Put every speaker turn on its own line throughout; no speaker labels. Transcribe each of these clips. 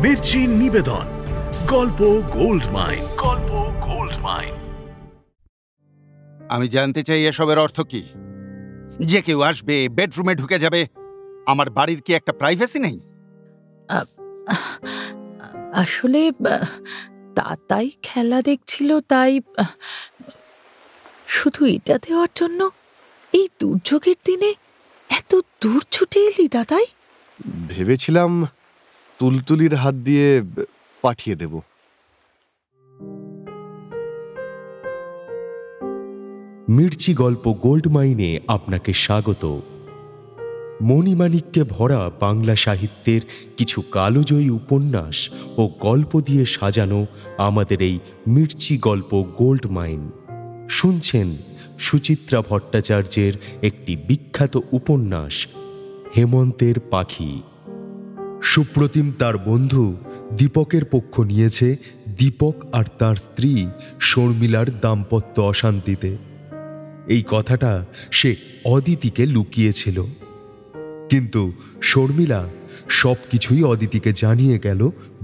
মির্চি নিবেদন, গল্প gold mine. গল্প গোল্ড মাইন।
আমি জানতে চাই এসবের অর্থ কি? যে কেউ আসবে, বেডরুমে ঢুকে যাবে, আমার বাড়ির কি একটা প্রাইভেসি নেই?
আসলে তাই খেলা দেখছিল, তাই শুধু এটা দেওয়ার জন্য এই দুর্যোগের দিনে এত দূর ছুটে এলি দাদাই?
ভেবেছিলাম তুলতুলির হাত দিয়ে পাঠিয়ে দেব।
মির্চি গল্প গোল্ড মাইনে আপনাকে স্বাগত। মণিমাণিক্যে ভরা বাংলা সাহিত্যের কিছু কালজয়ী উপন্যাস ও গল্প দিয়ে সাজানো আমাদের এই মির্চি গল্প গোল্ড মাইন। শুনছেন সুচিত্রা ভট্টাচার্যের একটি বিখ্যাত উপন্যাস হেমন্তের পাখি। সুপ্রতিম তার বন্ধু দীপকের পক্ষ নিয়েছে দীপক আর তার স্ত্রী শর্মিলার দাম্পত্য অশান্তিতে। এই কথাটা সে অদিতিকে লুকিয়েছিল, কিন্তু শর্মিলা সবকিছুই অদিতিকে জানিয়ে গেল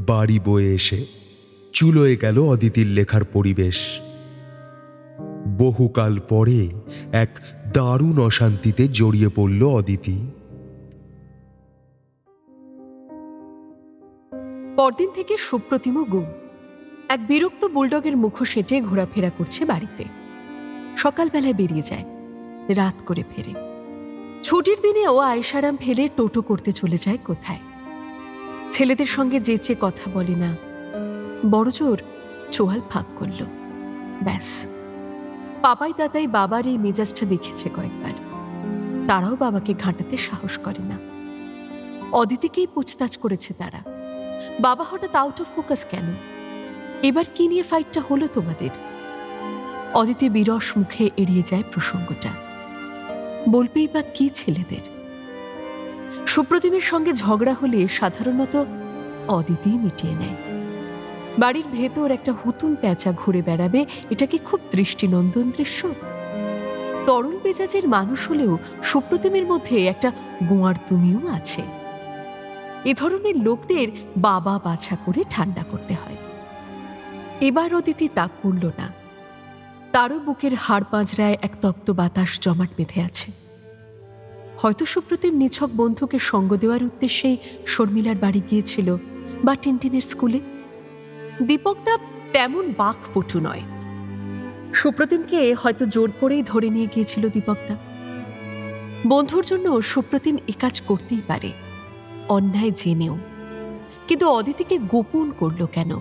বাড়ি বয়ে এসে। চুলোয় গেল অদিতির লেখার পরিবেশ। বহুকাল পরে এক দারুণ অশান্তিতে জড়িয়ে পড়ল অদিতি।
পরদিন থেকে সুপ্রতিমও গুম। এক বিরক্ত বুলডগের মুখোশ সেটে ঘোরাফেরা করছে বাড়িতে। সকালবেলায় বেরিয়ে যায়, রাত করে ফেরে। ছুটির দিনে ও আয়সারাম ফেলে টোটো করতে চলে যায় কোথায়। ছেলেদের সঙ্গে যেচে কথা বলে না, বড়জোর চোয়াল ফাঁক করল। ব্যাস, পাপাই দাদাই বাবার এই মেজাজটা দেখেছে কয়েকবার। তারাও বাবাকে ঘাঁটাতে সাহস করে না। অদিতিকেই পুছতাছ করেছে তারা, বাবা হঠাৎ আউট অফ ফোকাস কেন? এবার কি নিয়ে ফাইটটা হলো তোমাদের? অদিতি বিরস মুখে এড়িয়ে যায় প্রসঙ্গটা। বলবেই বা কি ছেলেদের? সুপ্রতিমের সঙ্গে ঝগড়া হলে সাধারণত অদিতি মিটিয়ে নেয়। বাড়ির ভেতর একটা হুতুম প্যাঁচা ঘুরে বেড়াবে, এটা কি খুব দৃষ্টিনন্দন দৃশ্য? তরল মেজাজের মানুষ হলেও সুপ্রতিমের মধ্যে একটা গোয়ার তুমিও আছে। এ ধরনের লোকদের বাবা বাছা করে ঠান্ডা করতে হয়। এবার অদিতি তা করল না। তারও বুকের হাড় পাঁজরায় এক তপ্ত বাতাস জমাট বেঁধে আছে। হয়তো সুপ্রতিম নিছক বন্ধুকে সঙ্গ দেওয়ার উদ্দেশ্যেই শর্মিলার বাড়ি গিয়েছিল, বা টিনটিনের স্কুলে। দীপকদা তেমন বাকপটু নয়। সুপ্রতিমকে হয়তো জোর করেই ধরে নিয়ে গিয়েছিল দীপকদা। বন্ধুর জন্য সুপ্রতিম এ কাজ করতেই পারে, অন্যায় জেনেও। কিন্তু অদিতিকে গোপন করল কেন?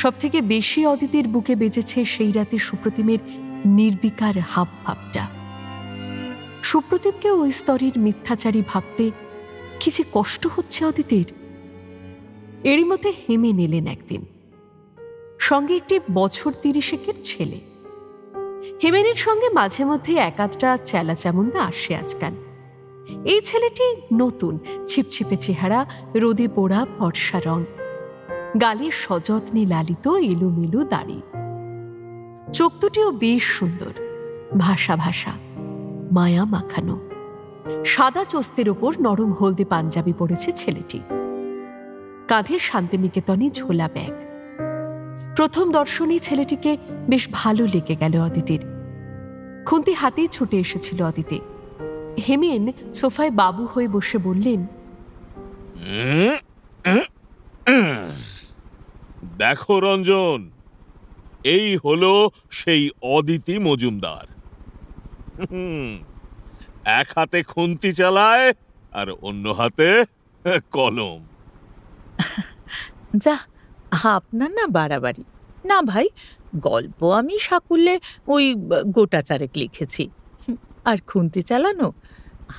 সবথেকে বেশি অদিতির বুকে বেজেছে সেই রাতে সুপ্রতিমের নির্বিকার হাবভাবটা। সুপ্রতিমকে ওই স্তরের মিথ্যাচারী ভাবতে কি যে কষ্ট হচ্ছে অদিতির। এরই মধ্যে হেমে নিলেন একদিন, সঙ্গে একটি বছর 30-এর ছেলে। হেমেনের সঙ্গে মাঝে মধ্যে একাধটা চেলাচামুন্ডা আসে আজকাল। এই ছেলেটি নতুন, ছিপছিপে চেহারা, রোদে পোড়া ফর্সা রং, গালের সযত্নে লালিত এলোমেলো দাড়ি। চোখ দুটিও বেশ সুন্দর, ভাষা ভাষা, মায়া মাখানো। সাদা চোস্তের ওপর নরম হলদে পাঞ্জাবি পরেছে ছেলেটি। কাঁধে শান্তিনিকেতনে ঝোলা ব্যাগ। প্রথম দর্শনে ছেলেটিকে বেশ ভালো লেগে গেল অদিতির। খুন্তি হাতেই ছুটে এসেছিল অদিতি। হেমেন সোফায় বাবু হয়ে বসে বললেন,
দেখো রঞ্জন, এই হলো সেই অদিতি মজুমদার। এক হাতে খুন্তি চালায় আর অন্য হাতে কলম।
যা, আপনার না বাড়াবাড়ি। না ভাই, গল্প আমি সাকুল্যে ওই গোটা চারেক লিখেছি। আর খুন্তি চালানো,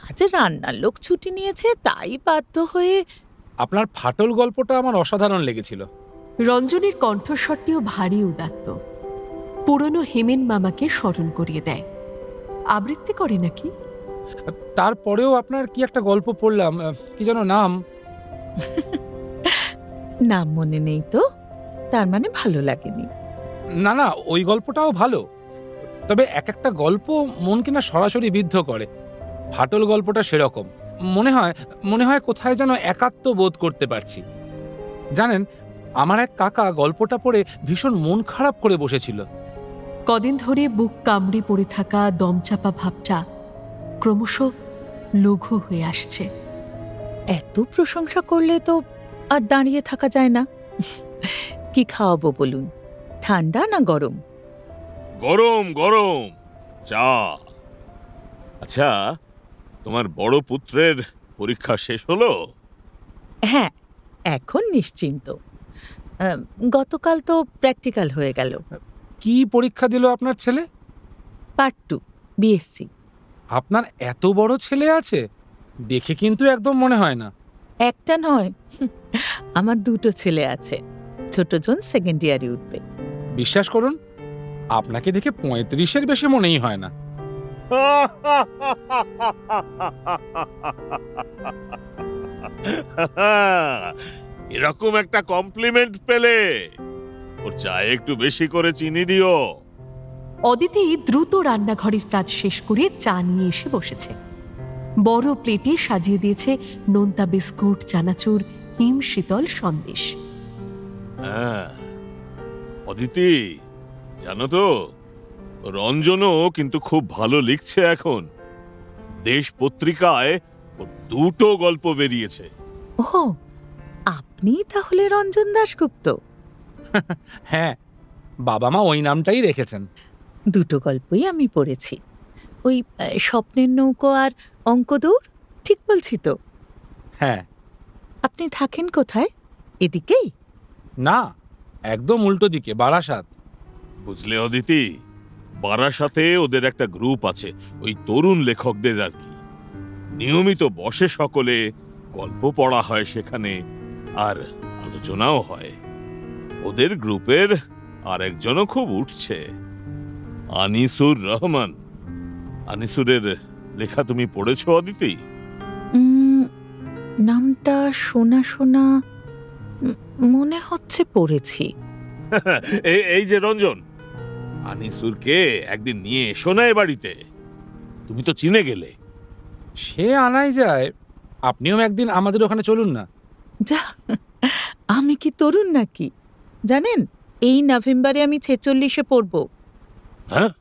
আজ রান্নার লোক ছুটি নিয়েছে, তাই বাধ্য হয়ে।
আপনার ফাটল গল্পটা আমার অসাধারণ লেগেছিল।
রঞ্জনের কণ্ঠস্বরটিও ভারী উদাত্ত। পুরনো হেমেন মামাকে স্মরণ করিয়ে দেয়। আবৃত্তি করে নাকি?
তারপরেও আপনার কি একটা গল্প পড়লাম, কি যেন নাম।
নাম মনে নেই তো, তার মানে ভালো লাগেনি?
না না, ওই গল্পটাও ভালো, তবে এক একটা গল্প মন কিনা সরাসরি বিদ্ধ করে। ফাটল গল্পটা সেরকম। মনে হয় কোথায় যেন একাত্ম বোধ করতে পারছি। জানেন, আমার এক কাকা গল্পটা পড়ে ভীষণ মন খারাপ করে বসেছিল।
কদিন ধরে বুক কামড়ে পড়ে থাকা দমচাপা ভাবটা ক্রমশ লঘু হয়ে আসছে।
এত প্রশংসা করলে তো আর দাঁড়িয়ে থাকা যায় না। কি খাওয়াবো বলুন, ঠান্ডা না গরম?
গরম গরম চা। আচ্ছা, তোমার বড় পুত্রের পরীক্ষা শেষ হলো?
হ্যাঁ, এখন নিশ্চিন্ত। গতকাল তো প্র্যাকটিক্যাল হয়ে গেল।
কি পরীক্ষা দিল আপনার ছেলে?
Part 2 BSc.
আপনার এত বড় ছেলে আছে? দেখে কিন্তু একদম মনে হয় না।
একটা নয়, আমার 2টো ছেলে আছে। ছোটজন সেকেন্ড ইয়ারে উঠবে।
বিশ্বাস করুন, আপনাকে দেখে 35-এর বেশি মনেই হয় না।
এরকম একটা কমপ্লিমেন্ট পেলে ওর চায়ে একটু বেশি করে চিনি দিও।
অদিতি দ্রুত রান্নাঘরের কাজ শেষ করে চা নিয়ে এসে বসেছে। বড় প্লেটে সাজিয়ে দিয়েছে নোনতা বিস্কুট, চানাচুর, হিম শীতল সন্দেশ।
হ্যাঁ অদিতি, জানো তো রঞ্জনও কিন্তু খুব ভালো লিখছে এখন। দেশ পত্রিকায় ওর 2টো গল্প বেরিয়েছে।
ও, আপনি তাহলে রঞ্জন দাশগুপ্ত?
হ্যাঁ, বাবা মা ওই নামটাই রেখেছেন।
2টো গল্পই আমি পড়েছি। ওই স্বপ্নের নৌকো আর অঙ্কদৌড়, ঠিক বলছি তো?
হ্যাঁ।
আপনি থাকেন কোথায়? এদিকেই?
না, একদম উল্টো দিকে, বারাসাত।
বুঝলে অদিতি, বারাসাতে ওদের একটা গ্রুপ আছে, ওই তরুণ লেখকদের আর কি। নিয়মিত বসে সকলে, গল্প পড়া হয় সেখানে, আর আলোচনাও হয়। ওদের গ্রুপের আরেকজনও খুব উঠছে, আনিসুর রহমান। আনিসুরের লেখা তুমি পড়েছো অদিতি?
নামটা শোনা শোনা মনে হচ্ছে, পড়েছি।
এই যে রঞ্জন, আনিসুরকে একদিন নিয়ে এসো না এ বাড়িতে। তুমি তো চিনে গেলে।
সে আনাই যায়, আপনিও একদিন আমাদের ওখানে চলুন না।
যা, আমি কি তরুণ নাকি? জানেন, এই নভেম্বরে আমি 46-এ পড়ব।
হ্যাঁ,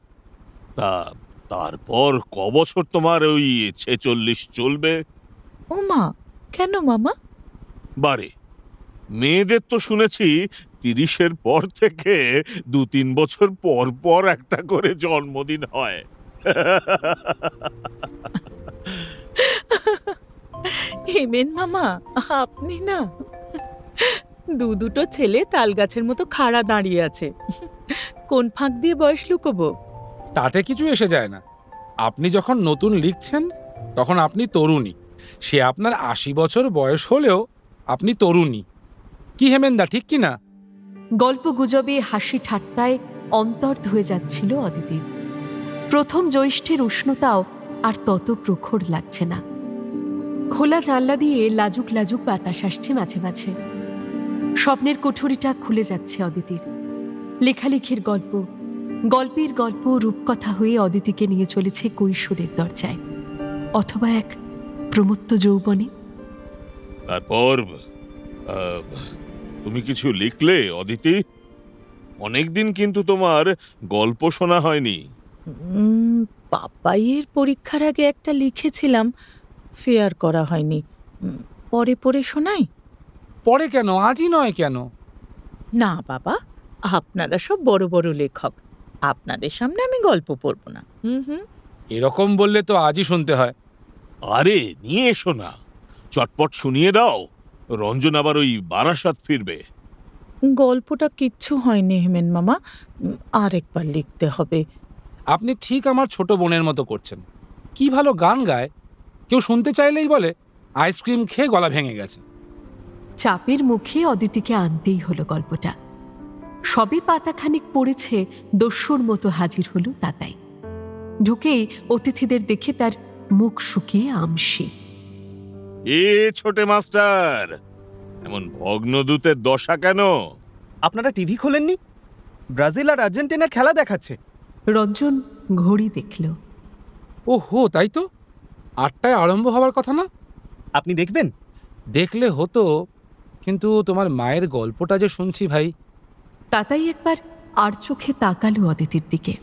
তারপর ক বছর তোমার ওই 46 চলবে?
ও মা, কেন মামা?
বারে, মেয়েদের তো শুনেছি 30-এর পর থেকে 2-3 বছর পর পর একটা করে জন্মদিন হয়।
হেমেন মামা, আপনি না, 2টো ছেলে তাল গাছের মতো খাড়া দাঁড়িয়ে আছে। কোন ফাঁক দিয়ে বয়স লুকোবো?
তাতে কিছু এসে যায় না। আপনি যখন নতুন লিখছেন তখন আপনি তরুণী। সে আপনার 80 বছর বয়স হলেও আপনি তরুণী। কি হেমেন্দা, ঠিক কি না?
গল্প গুজবে, হাসি ঠাট্টায় অন্তর ধুয়ে যাচ্ছিল অদিতির। প্রথম জ্যৈষ্ঠের উষ্ণতাও আর তত প্রখর লাগছে না। খোলা জানলা দিয়ে লাজুক লাজুক বাতাস আসছে মাঝে মাঝে। স্বপ্নের কুঠুরিটা খুলে যাচ্ছে অদিতির। লেখালেখির গল্প, গল্পের গল্প রূপকথা হয়ে অদিতিকে নিয়ে চলেছে কৈশোরের দরজায়, অথবা এক প্রমত্ত যৌবনে।
তারপর তুমি কিছু লিখলে অদিতি? অনেকদিন কিন্তু তোমার গল্প শোনা হয়নি।
পাপাইয়ের পরীক্ষার আগে একটা লিখেছিলাম, ফেয়ার করা হয়নি। পরে পড়ে শোনাই?
পরে কেন, আজই নয় কেন?
না বাবা, আপনারা সব বড় বড় লেখক, আপনাদের সামনে আমি গল্প পড়ব না।
এরকম বললে তো আজই শুনতে হয়।
আরে নিয়ে এসো না, চটপট শুনিয়ে দাও। রঞ্জন আবার ওই বারাসাত ফিরবে।
গল্পটা কিচ্ছু হয়নি হেমেন মামা, আরেকবার লিখতে হবে।
আপনি ঠিক আমার ছোট বোনের মতো করছেন। কি ভালো গান গায়, কেউ শুনতে চাইলেই বলে আইসক্রিম খেয়ে গলা ভেঙে গেছে।
চাপের মুখে অদিতিকে আনতেই হলো গল্পটা। সবে পাতাখানিক পড়েছে, দস্যুর মতো হাজির হলো তাতাই। ঢুকেই অতিথিদের দেখে তার মুখ শুকিয়ে আমসি।
ছোটে মাস্টার, এমন ভগ্নদূতের দশা কেন?
আপনারা টিভি খোলেননি? ব্রাজিল আর আর্জেন্টিনার খেলা দেখাচ্ছে।
রঞ্জন ঘড়ি দেখল।
ও হো, তাই তো, 8টায় আরম্ভ হওয়ার কথা না?
আপনি দেখবেন?
দেখলে হতো, কিন্তু তোমার মায়ের গল্পটা যে শুনছি ভাই।
তাতাই একবার আর চোখে তাকালো অদিতির দিকে।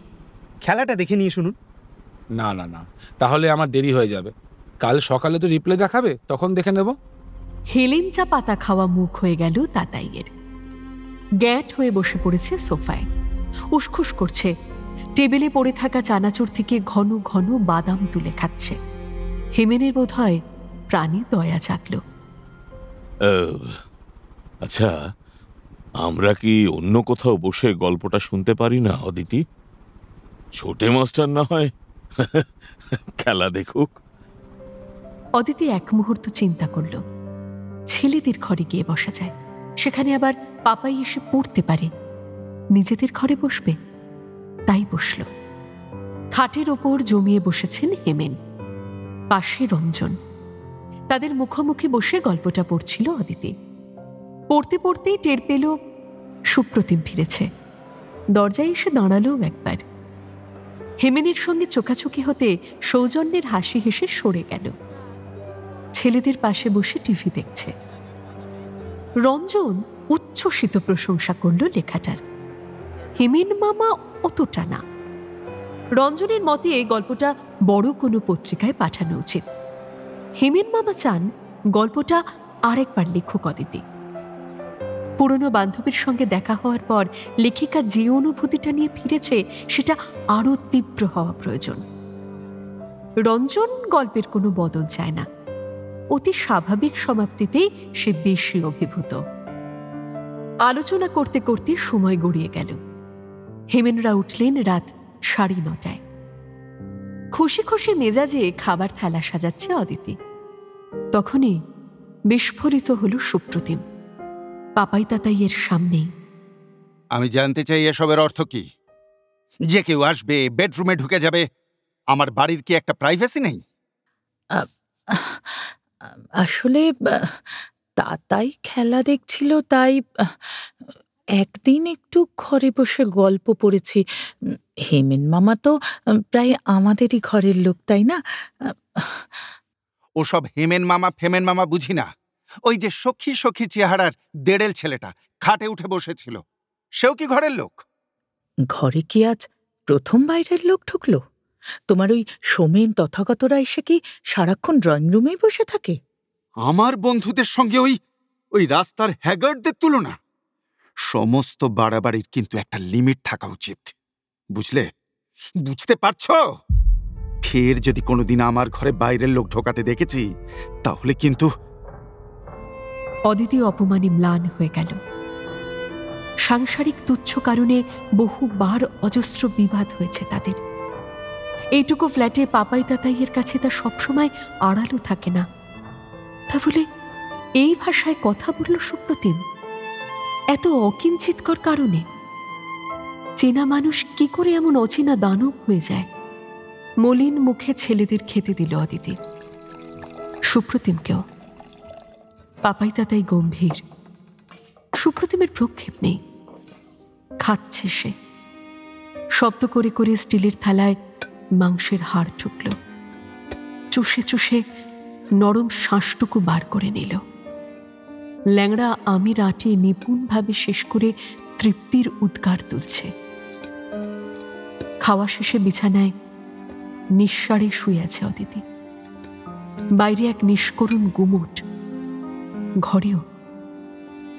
খেলাটা দেখে নিয়ে শুনুন।
না না না, তাহলে আমার দেরি হয়ে যাবে। কাল সকালে তো রিপ্লে দেখাবে, তখন দেখে নেব।
হেলেঞ্চা পাতা খাওয়া মুখ হয়ে গেল তাতাইয়ের। গ্যাট হয়ে বসে পড়েছে সোফায়, উসখুস করছে। টেবিলে পড়ে থাকা চানাচুর থেকে ঘন ঘন বাদাম তুলে খাচ্ছে। হেমেনের বোধ হয় প্রাণী দয়া জাগল।
আচ্ছা, আমরা কি অন্য কোথাও বসে গল্পটা শুনতে পারি না অদিতি? ছোটে মাস্টার না হয় খেলা দেখুক।
অদিতি এক মুহূর্ত চিন্তা করল, ছেলেদের ঘরে গিয়ে বসা যায়, সেখানে আবার পাপাই এসে পড়তে পারে। নিজেদের ঘরে বসবে, তাই বসল। খাটের ওপর জমিয়ে বসেছেন হেমেন, পাশে রঞ্জন। তাদের মুখোমুখি বসে গল্পটা পড়ছিল অদিতি। পড়তে পড়তেই টের পেল সুপ্রতিম ফিরেছে। দরজায় এসে দাঁড়ালো একবার। হেমেনের সঙ্গে চোখাচোখি হতে সৌজন্যের হাসি হেসে সরে গেল। ছেলেদের পাশে বসে টিভি দেখছে। রঞ্জন উচ্ছ্বসিত প্রশংসা করল লেখাটার। হেমেন মামা অতটা না। রঞ্জনের মতে এই গল্পটা বড় কোনো পত্রিকায় পাঠানো উচিত। হেমেন মামা চান গল্পটা আরেকবার লেখক অদিতি। পুরনো বান্ধবীর সঙ্গে দেখা হওয়ার পর লেখিকা যে অনুভূতিটা নিয়ে ফিরেছে সেটা আরো তীব্র হওয়া প্রয়োজন। রঞ্জন গল্পের কোনো বদল চায় না, অতি স্বাভাবিক সমাপ্তিতেই সে বেশি অভিভূত। আলোচনা করতে করতে সময় গড়িয়ে গেল। হেমেনরা উঠলেন রাত 9:30। খুশি খুশি মেজাজে খাবার থালা সাজাচ্ছে অদিতি। তখনই বিস্ফোরিত হল সুপ্রতিম, পাপাই তাতাইয়ের সামনেই।
আমি জানতে চাই এসবের অর্থ কি? যে কেউ আসবে, বেডরুমে ঢুকে যাবে, আমার বাড়ির কি একটা প্রাইভেসি নেই?
আসলে তাতাই খেলা দেখছিল, তাই একদিন একটু ঘরে বসে গল্প পড়েছি। হেমেন মামা তো প্রায় আমাদেরই ঘরের লোক, তাই না?
ওসব হেমেন মামা ফেমেন মামা বুঝি না। ওই যে সখী সখী চেহারার দেড়েল ছেলেটা খাটে উঠে বসেছিল, সেও কি ঘরের লোক?
ঘরে কি আজ প্রথম বাইরের লোক ঢুকলো? তোমার ওই সোমেন তথাগতরা এসে কি সারাক্ষণ ড্রয়িং রুমেই বসে থাকে?
আমার বন্ধুদের সঙ্গে ওই রাস্তার হ্যাগার্ডদের তুলনা। সমস্ত বাড়াবাড়ির কিন্তু একটা লিমিট থাকা উচিত, বুঝলে? বুঝতে পারছো? ফের যদি কোনোদিন আমার ঘরে বাইরের লোক ঢোকাতে দেখেছি, তাহলে কিন্তু।
অদিতি অপমানে ম্লান হয়ে গেল। সাংসারিক তুচ্ছ কারণে বহুবার অজস্র বিবাদ হয়েছে তাদের। এইটুকু ফ্ল্যাটে পাপাই তাতাইয়ের কাছে তা সবসময় আড়ালো থাকে না। তা বলে এই ভাষায় কথা বলল সুপ্রতিম, এত অকিঞ্চিতকর কারণে? চেনা মানুষ কি করে এমন অচেনা দানব হয়ে যায়? মলিন মুখে ছেলেদের খেতে দিল অদিতি, সুপ্রতিমকেও। পাপাই তাতাই গম্ভীর, সুপ্রতিমের প্রক্ষেপ নেই। খাচ্ছে সে। শব্দ করে করে স্টিলের থালায় মাংসের হাড় ঢুকল। চুষে চুষে নরম শ্বাসটুকু বার করে নিল। ল্যাংড়া আমির আঁটে নিপুণভাবে শেষ করে তৃপ্তির উদ্গার তুলছে। খাওয়া শেষে বিছানায় নিঃস্বারে শুয়ে আছে অদিতি। বাইরে এক নিষ্করুণ গুমট, ঘরেও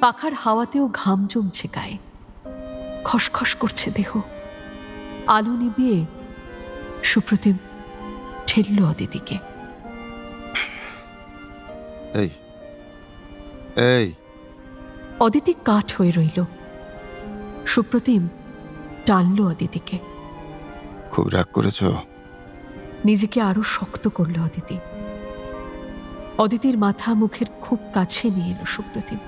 পাখার হাওয়াতেও ঘাম জমছে গায়ে, খসখস করছে দেহ। আলো নিভিয়ে সুপ্রতিম ঠেলল অদিতিকে।
এই এই
অদিতি কাঠ হয়ে রইল। সুপ্রতিম টানল অদিতিকে।
খুব রাগ করেছ?
নিজেকে আরো শক্ত করল অদিতি। অদিতির মাথা মুখের খুব কাছে নিয়ে এলো সুপ্রতিম।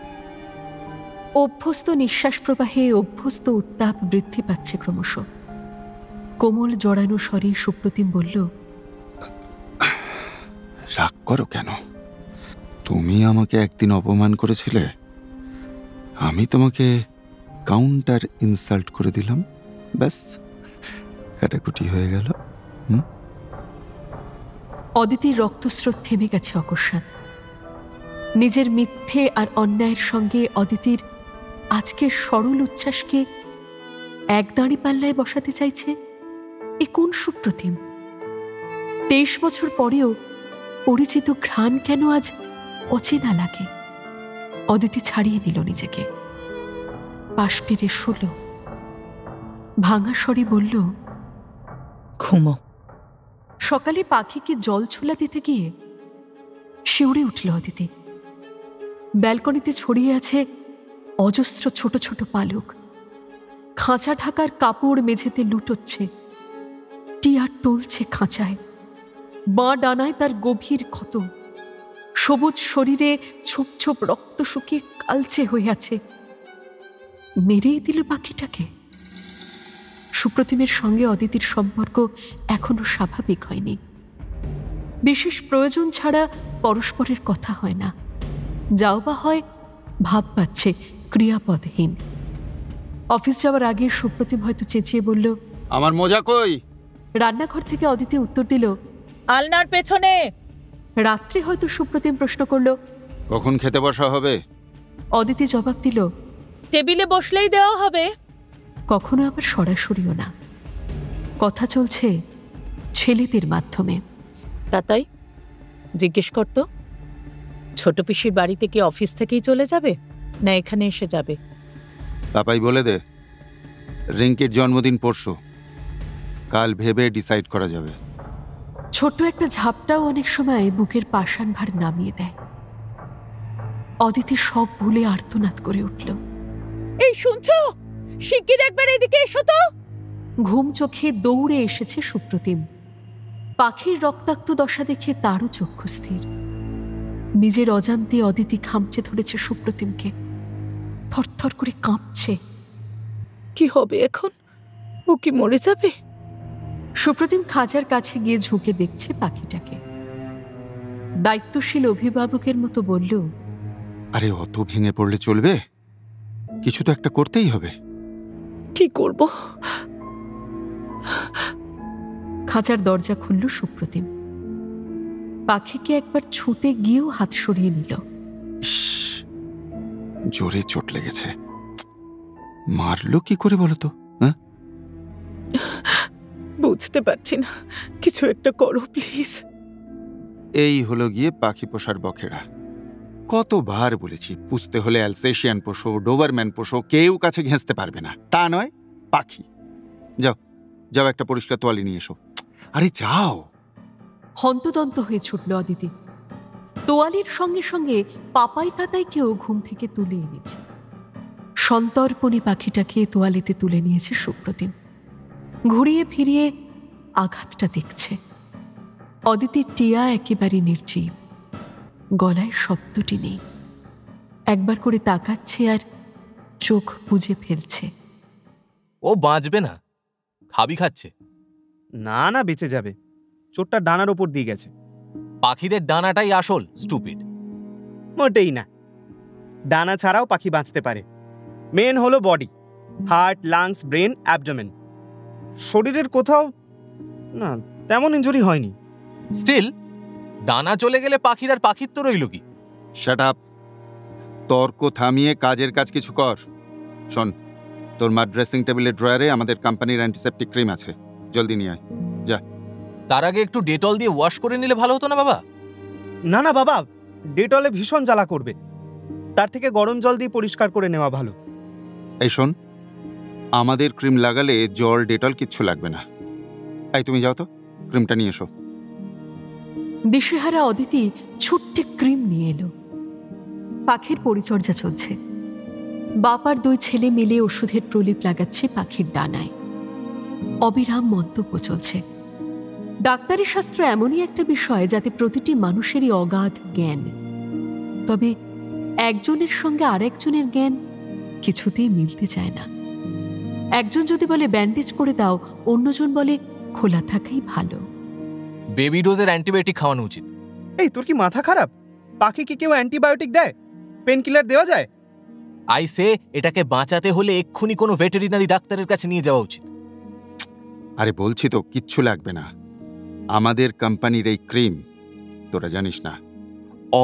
অভ্যস্ত নিঃশ্বাস প্রবাহে অভ্যস্ত উত্তাপ বৃদ্ধি পাচ্ছে ক্রমশ। কোমল জড়ানো স্বরে সুপ্রতিম বলল,
রাগ করো কেন? তুমি আমাকে একদিন অপমান করেছিলে, আমি তোমাকে কাউন্টার ইনসাল্ট করে দিলাম, ব্যাস কাটাকুটি হয়ে গেল।
অদিতির রক্তস্রোত থেমে গেছে অকস্মাৎ। নিজের মিথ্যে আর অন্যায়ের সঙ্গে অদিতির আজকের সরল উচ্ছ্বাসকে এক দাঁড়ি পাল্লায় বসাতে চাইছে। এ কোন সুপ্রতিম? 23 বছর পরেও পরিচিত ঘ্রাণ কেন আজ অচেনা লাগে? অদিতি ছাড়িয়ে নিল নিজেকে, পাশ ফিরে শুল, ভাঙা স্বরে বলল,
ঘুমো।
সকালে পাখিকে জল ছোলা দিতে গিয়ে শিউরে উঠল অদিতি। ব্যালকনিতে ছড়িয়ে আছে অজস্র ছোট ছোট পালক। খাঁচা ঢাকার কাপড় মেঝেতে লুটোচ্ছে। টিয়া টলছে খাঁচায়, বাঁ ডানায় তার গভীর ক্ষত। সবুজ শরীরে ছোপ ছোপ রক্ত শুকিয়ে কালচে হয়ে আছে। মেরেই দিল পাখিটাকে। সুপ্রতিমের সঙ্গে অদিতির সম্পর্ক এখনো স্বাভাবিক হয়নি। বিশেষ প্রয়োজন ছাড়া পরস্পরের কথা হয় না, যাও বা হয় ভাব পাচ্ছে ক্রিয়াপদহীন। অফিস যাওয়ার আগে সুপ্রতিম হয়তো চেঁচিয়ে বলল,
আমার মোজা কই?
রান্নাঘর থেকে অদিতি উত্তর দিল,
আলনার পেছনে।
রাত্রে হয়তো সুপ্রতিম প্রশ্ন করল,
কখন খেতে বসা হবে?
অদিতি জবাব দিল,
টেবিলে বসলেই দেওয়া হবে।
কখনো আবার সরাসরিও না, কথা চলছে ছেলেদের মাধ্যমে।
তাতাই জিজ্ঞেস করতো, ছোট পিসির বাড়িতে কি অফিস থেকেই চলে যাবে না এখানে এসে যাবে?
পাপাই বলে দে, রিঙ্কির জন্মদিন পরশু, কাল ভেবে ডিসাইড করা যাবে।
ছোট্ট একটা ঝাপটাও অনেক সময় বুকের পাষাণ ভার নামিয়ে দেয়। অদিতি সব ভুলে আর্তনাদ করে উঠল,
এই শুনছো? শিগগির একবার এদিকে এসো তো।
ঘুম চোখে দৌড়ে এসেছে সুপ্রতিম। পাখির রক্তাক্ত দশা দেখে তারও চক্ষু স্থির। নিজের অজান্তে অদিতি খামচে ধরেছে সুপ্রতিমকে, থরথর করে কাঁপছে।
কি হবে এখন? ও কি মরে যাবে?
সুপ্রতিম খাঁচার কাছে গিয়ে ঝুঁকে দেখছে পাখিটাকে। দায়িত্বশীল অভিভাবকের মতো বলল,
আরে অত ভেঙে পড়লে চলবে? কিছু তো একটা করতেই হবে।
কি করব?
খাঁচার দরজা খুলল সুপ্রতিম। পাখিকে একবার ছুঁতে গিয়েও হাত সরিয়ে নিল।
জোরে চোট লেগেছে। মারলো কি করে বলো তো? হ্যাঁ,
বুঝতে পারছি না, কিছু একটা করো প্লিজ।
এই হলো গিয়ে পাখি পোষার বখেড়া। কতবার বলেছি, পুষতে হলে অ্যালসেশিয়ান পোষো, ডোবারম্যান পোষো, কেউ কাছে ঘেঁচতে পারবে না। তা নয়, পাখি। যাও যাও, একটা পরিষ্কার তোয়ালি নিয়ে এসো। আরে যাও।
হন্তদন্ত হয়ে ছুটল অদিতি। তোয়ালির সঙ্গে সঙ্গে পাপাই তাতাইকেও ঘুম থেকে তুলে এনেছে। সন্তর্পণী পাখিটাকে তোয়ালিতে তুলে নিয়েছে সুপ্রতিম। ঘুরিয়ে ফিরিয়ে আঘাতটা দেখছে। অদিতির টিয়া একেবারে নির্জীব, গলায় শব্দটি নেই। একবার করে তাকাচ্ছে আর চোখ বুজে ফেলছে।
ও বাঁচবে না, খাবি খাচ্ছে।
না না, বেঁচে যাবে। চোটটা ডানার ওপর দিয়ে গেছে।
পাখিদের ডানাটাই আসল, স্টুপিড।
মোটেই না, ডানা ছাড়াও পাখি বাঁচতে পারে। মেন হলো body, heart, lungs, brain, abdomen. শরীরের কোথাও না তেমন ইনজুরি হয়নি।
স্টিল ডানা চলে গেলে পাখির আর পাখিত্ব রইল কি?
Shut up. তর্ক থামিয়ে কাজের কাজ কিছু কর। শোন, তোর মার ড্রেসিং টেবিলের ড্রয়ারে আমাদের কোম্পানির অ্যান্টিসেপটিক ক্রিম আছে, জলদি নিয়ে আয়। যা।
তার আগে একটু ডেটল দিয়ে ওয়াশ করে নিলে ভালো হতো না বাবা?
না না বাবা, ডেটলে ভীষণ জ্বালা করবে। তার থেকে গরম জল দিয়ে পরিষ্কার করে নেওয়া ভালো।
এই শোন, আমাদের ক্রিম লাগালে জল ডেটল কিচ্ছু লাগবে না। এই তুমি যাও তো, ক্রিমটা নিয়ে এসো।
দিশেহারা অদিতি ছুট্টে ক্রিম নিয়ে এলো। পাখির পরিচর্যা চলছে। বাপ আর দুই ছেলে মিলে ওষুধের প্রলেপ লাগাচ্ছে পাখির ডানায়। অবিরাম মন্তব্য চলছে। ডাক্তারি শাস্ত্র এমনই একটা বিষয় যাতে প্রতিটি মানুষেরই অগাধ জ্ঞান, তবে একজনের সঙ্গে আরেকজনের জ্ঞান কিছুতেই মিলতে চায় না। একজন যদি বলে ব্যান্ডেজ করে দাও, অন্যজন বলে খোলা থাকাই ভালো।
বেবি ডোজের অ্যান্টিবায়োটিক খাওয়ানো উচিত।
এই তোর কি মাথা খারাপ? পাখিকে কেউ অ্যান্টিবায়োটিক দেয়? পেন কিলার দেওয়া যায়?
আইসে এটাকে বাঁচাতে হলে এক্ষুনি কোনো ভেটেরিনারি ডাক্তারের কাছে নিয়ে যাওয়া উচিত।
আরে বলছি তো, কিচ্ছু লাগবে না। আমাদের কোম্পানির এই ক্রিম, তোরা জানিস না,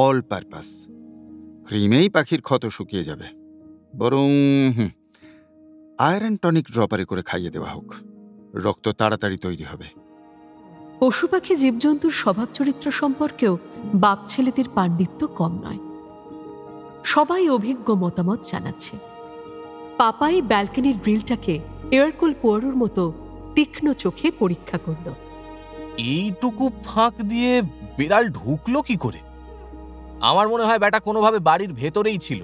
অল পারপাস, ক্রিমেই পাখির ক্ষত শুকিয়ে যাবে, বরং আয়রন টনিক ড্রপারে করে খাইয়ে দেওয়া হোক, রক্ত তাড়াতাড়ি তৈরি হবে।
পশু পাখি জীবজন্তুর স্বভাব চরিত্র সম্পর্কেও বাপ ছেলেদের পাণ্ডিত্য কম নয়। সবাই অভিজ্ঞ মতামত জানাচ্ছে। পাপাই ব্যালকনির গ্রিলটাকে এয়ারকুল পোয়ারোর মতো তীক্ষ্ণ চোখে পরীক্ষা করল।
এইটুকু ফাঁক দিয়ে বিড়াল ঢুকলো কি করে? আমার মনে হয় ব্যাটা কোনোভাবে বাড়ির ভেতরেই ছিল।